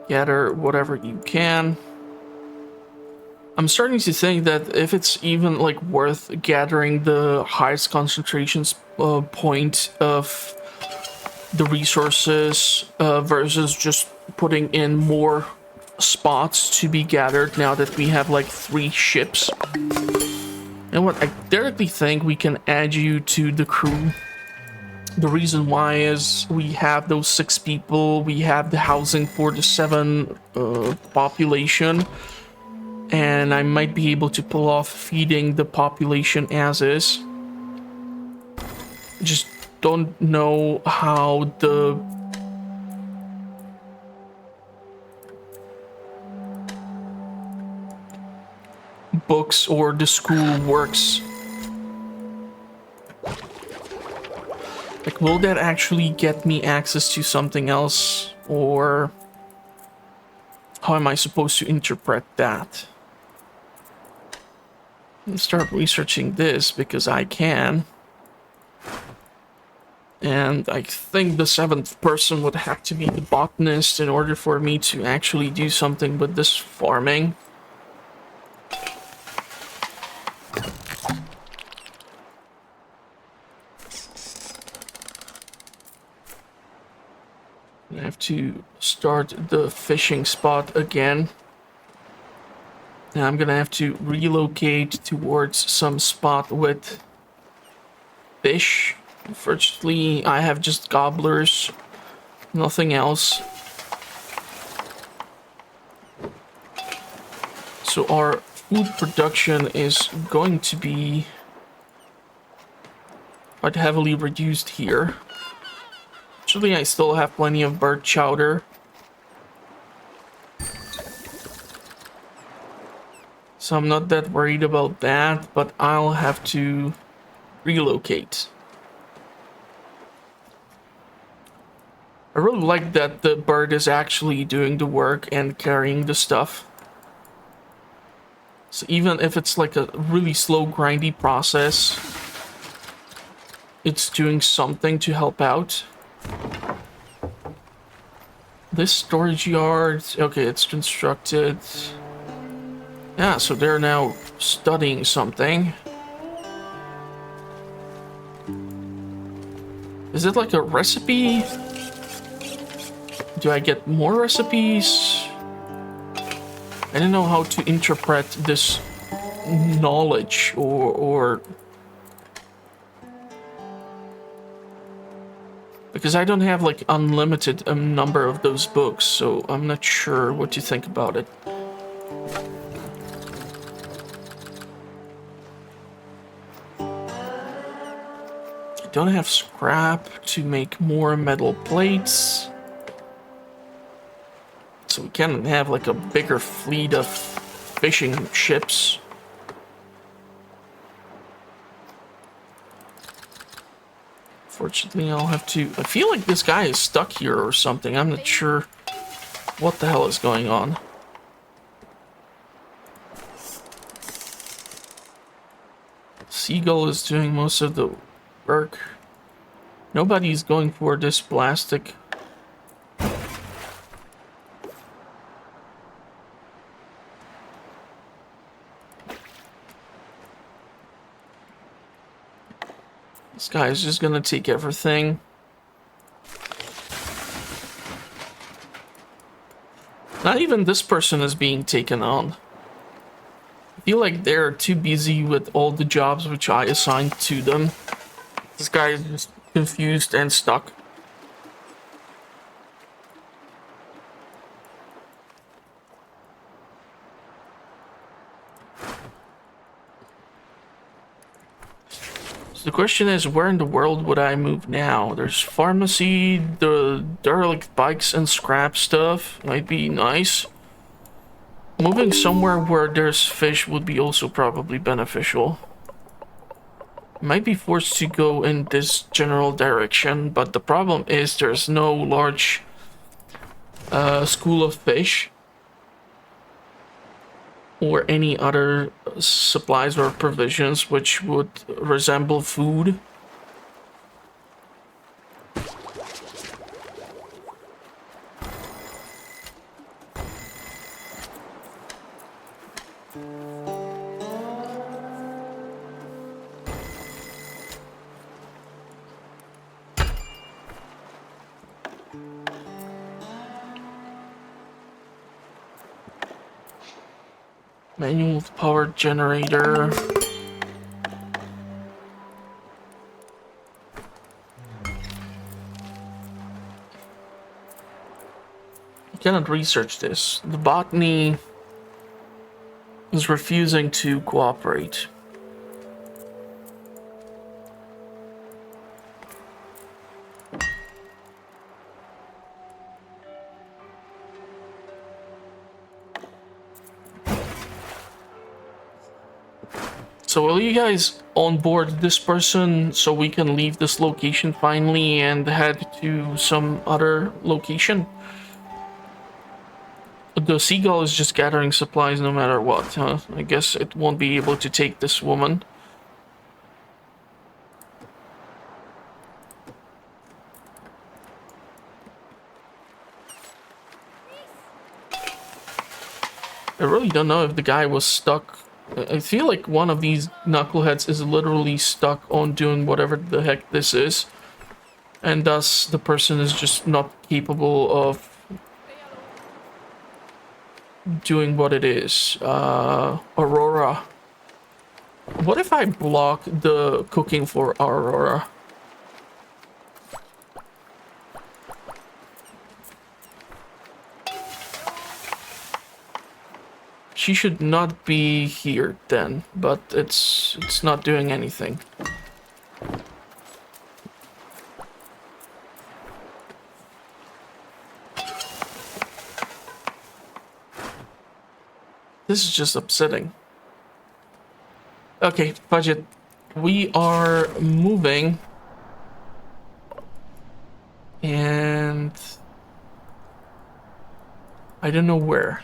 Gather whatever you can. I'm starting to think that if it's even like worth gathering the highest concentrations point of the resources versus just putting in more spots to be gathered now that we have like 3 ships. And what I directly think we can add you to the crew. The reason why is we have those 6 people, we have the housing for the 7 population, and I might be able to pull off feeding the population as is. Just don't know how the books or the school works. Like, will that actually get me access to something else, or how am I supposed to interpret that? Let's start researching this because I can. And I think the 7th person would have to be the botanist in order for me to actually do something with this farming. I have to start the fishing spot again. And I'm gonna have to relocate towards some spot with fish. Unfortunately, I have just gobblers, nothing else. So our food production is going to be quite heavily reduced here. Actually, I still have plenty of bird chowder. So I'm not that worried about that, but I'll have to relocate. I really like that the bird is actually doing the work and carrying the stuff. So even if it's like a really slow, grindy process, it's doing something to help out. This storage yard, okay, it's constructed. Yeah, so they're now studying something. Is it like a recipe? Do I get more recipes? I don't know how to interpret this knowledge or because I don't have like unlimited number of those books, so I'm not sure what to think about it. I don't have scrap to make more metal plates. So we can have like a bigger fleet of fishing ships. Fortunately, I'll have to... I feel like this guy is stuck here or something. I'm not sure what the hell is going on. Seagull is doing most of the work. Nobody's going for this plastic. This guy is just gonna take everything. Not even this person is being taken on. I feel like they're too busy with all the jobs which I assigned to them. This guy is just confused and stuck. The question is, where in the world would I move now? There's pharmacy, the derelict bikes and scrap stuff might be nice. Moving somewhere where there's fish would be also probably beneficial. Might be forced to go in this general direction, but the problem is there's no large school of fish or any other supplies or provisions which would resemble food. Manual power generator. I cannot research this. The botany is refusing to cooperate. So will you guys on board this person so we can leave this location finally and head to some other location? The seagull is just gathering supplies no matter what, huh? I guess it won't be able to take this woman. I really don't know if the guy was stuck. I feel like one of these knuckleheads is literally stuck on doing whatever the heck this is. And thus, the person is just not capable of doing what it is. Aurora. What if I block the cooking for Aurora? She should not be here then, but it's not doing anything. This is just upsetting. Okay, budget. We are moving. And I don't know where.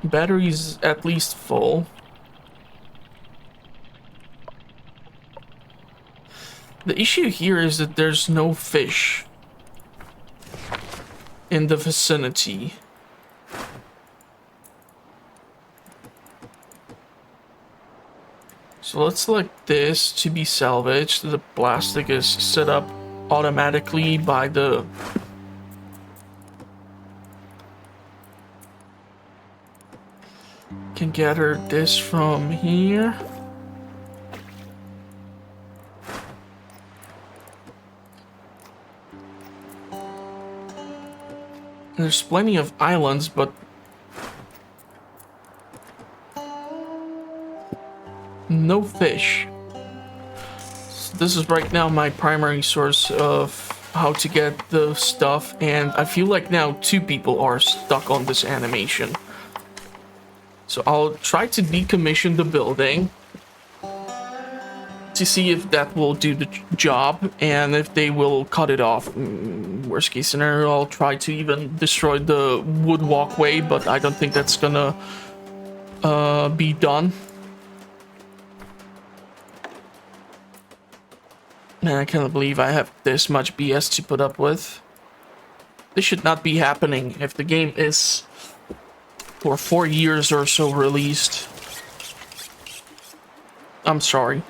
Battery's at least full. The issue here is that there's no fish in the vicinity. So let's select this to be salvaged. The plastic is set up automatically by the... Can gather this from here. There's plenty of islands, but no fish. So this is right now my primary source of how to get the stuff, and I feel like now 2 people are stuck on this animation. So I'll try to decommission the building to see if that will do the job, and if they will cut it off. Worst case scenario, I'll try to even destroy the wood walkway, but I don't think that's gonna be done. Man, I can't believe I have this much BS to put up with. This should not be happening if the game is for 4 years or so released. I'm sorry.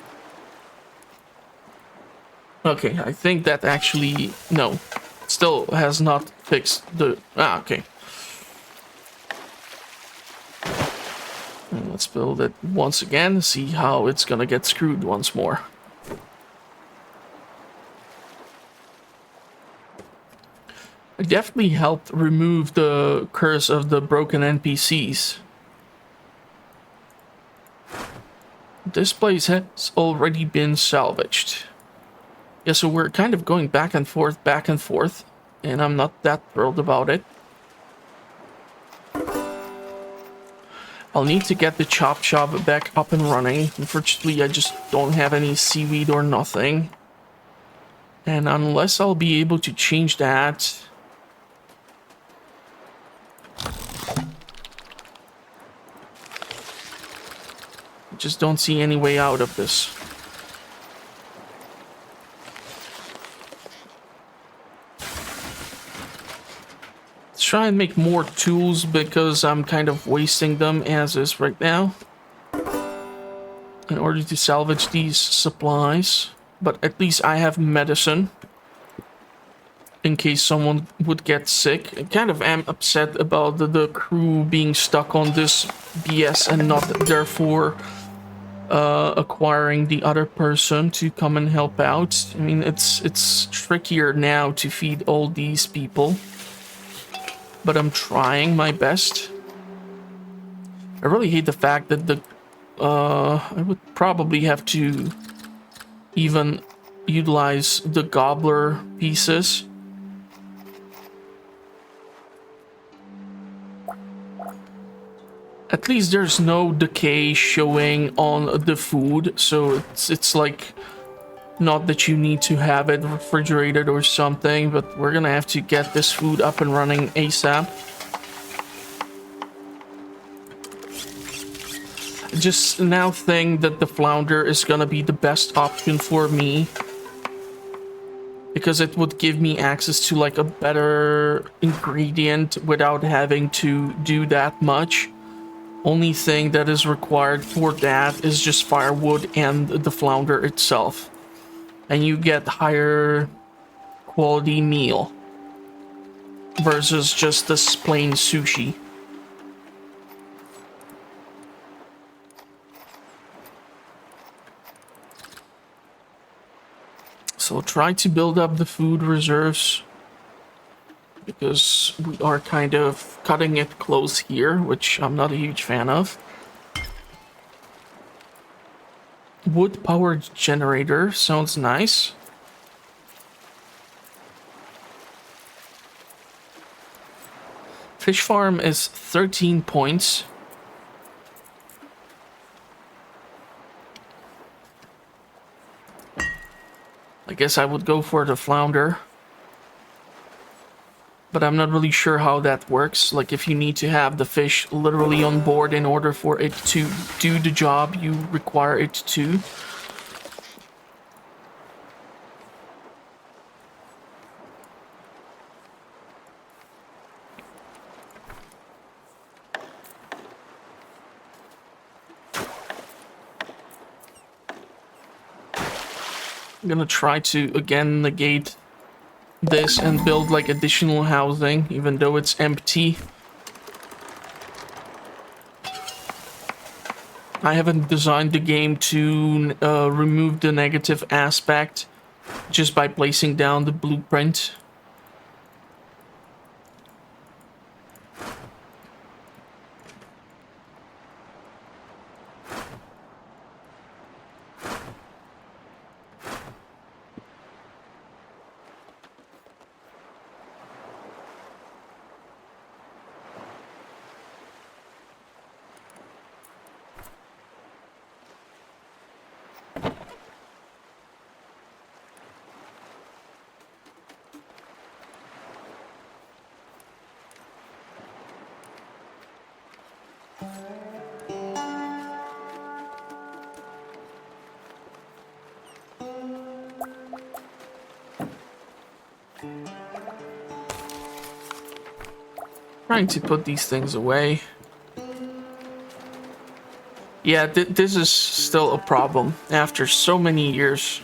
Okay, I think that actually... No. Still has not fixed the... Ah, okay. And let's build it once again, see how it's gonna get screwed once more. It definitely helped remove the curse of the broken NPCs. This place has already been salvaged. Yeah, so we're kind of going back and forth, and I'm not that thrilled about it. I'll need to get the chop shop back up and running. Unfortunately, I just don't have any seaweed or nothing. And unless I'll be able to change that... Just don't see any way out of this. Let's try and make more tools because I'm kind of wasting them as is right now in order to salvage these supplies. But at least I have medicine. in case someone would get sick. I kind of am upset about the crew being stuck on this BS and not therefore acquiring the other person to come and help out. I mean, it's trickier now to feed all these people, but I'm trying my best. I really hate the fact that I would probably have to even utilize the gobbler pieces. At least there's no decay showing on the food, so it's like not that you need to have it refrigerated or something, but we're gonna have to get this food up and running ASAP. Just now think that the flounder is gonna be the best option for me, because it would give me access to like a better ingredient without having to do that much. Only thing that is required for that is just firewood and the flounder itself. And you get higher quality meal versus just this plain sushi. So try to build up the food reserves, because we are kind of cutting it close here, which I'm not a huge fan of. Wood powered generator sounds nice. Fish farm is 13 points. I guess I would go for the flounder, but I'm not really sure how that works. Like, if you need to have the fish literally on board in order for it to do the job you require it to. I'm gonna try to again negate this and build like additional housing, even though it's empty. I haven't designed the game to remove the negative aspect just by placing down the blueprint. Trying to put these things away. Yeah, this is still a problem after so many years.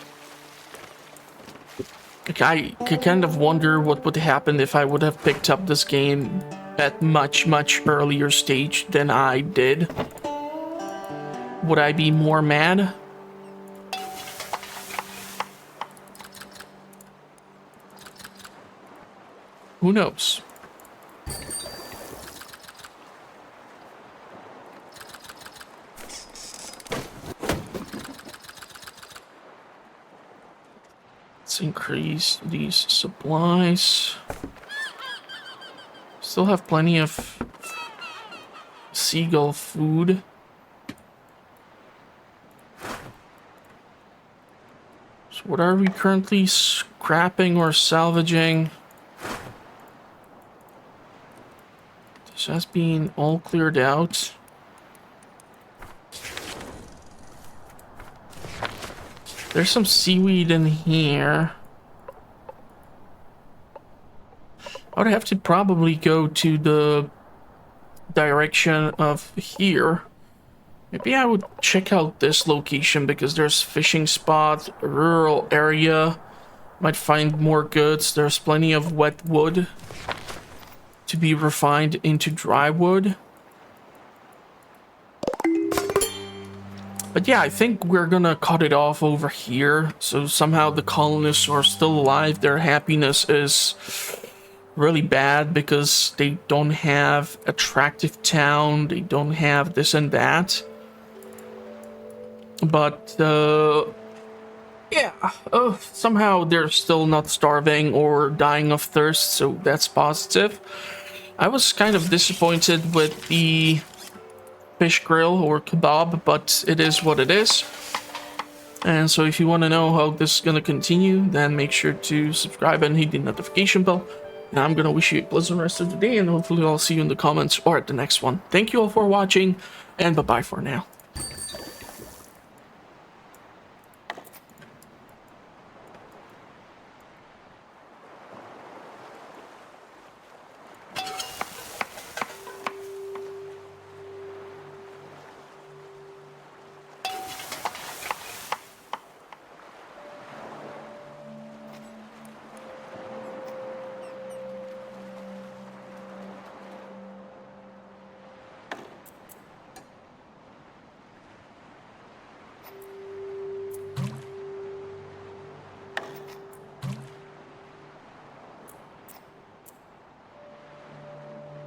Like, I could kind of wonder what would happen if I would have picked up this game at much earlier stage than I did. Would I be more mad? Who knows? Let's increase these supplies. Still have plenty of seagull food. So what are we currently scrapping or salvaging? This has been all cleared out. There's some seaweed in here. I would have to probably go to the direction of here. Maybe I would check out this location because there's fishing spot, rural area, Might find more goods. There's plenty of wet wood to be refined into dry wood. But yeah, I think we're gonna cut it off over here. So somehow the colonists are still alive. Their happiness is really bad because they don't have attractive town. They don't have this and that. But yeah, somehow they're still not starving or dying of thirst, so that's positive. I was kind of disappointed with the fish grill or kebab, but it is what it is. And so if you want to know how this is going to continue, then make sure to subscribe and hit the notification bell. And I'm going to wish you a pleasant rest of the day, and hopefully I'll see you in the comments or at the next one. Thank you all for watching, and bye-bye for now.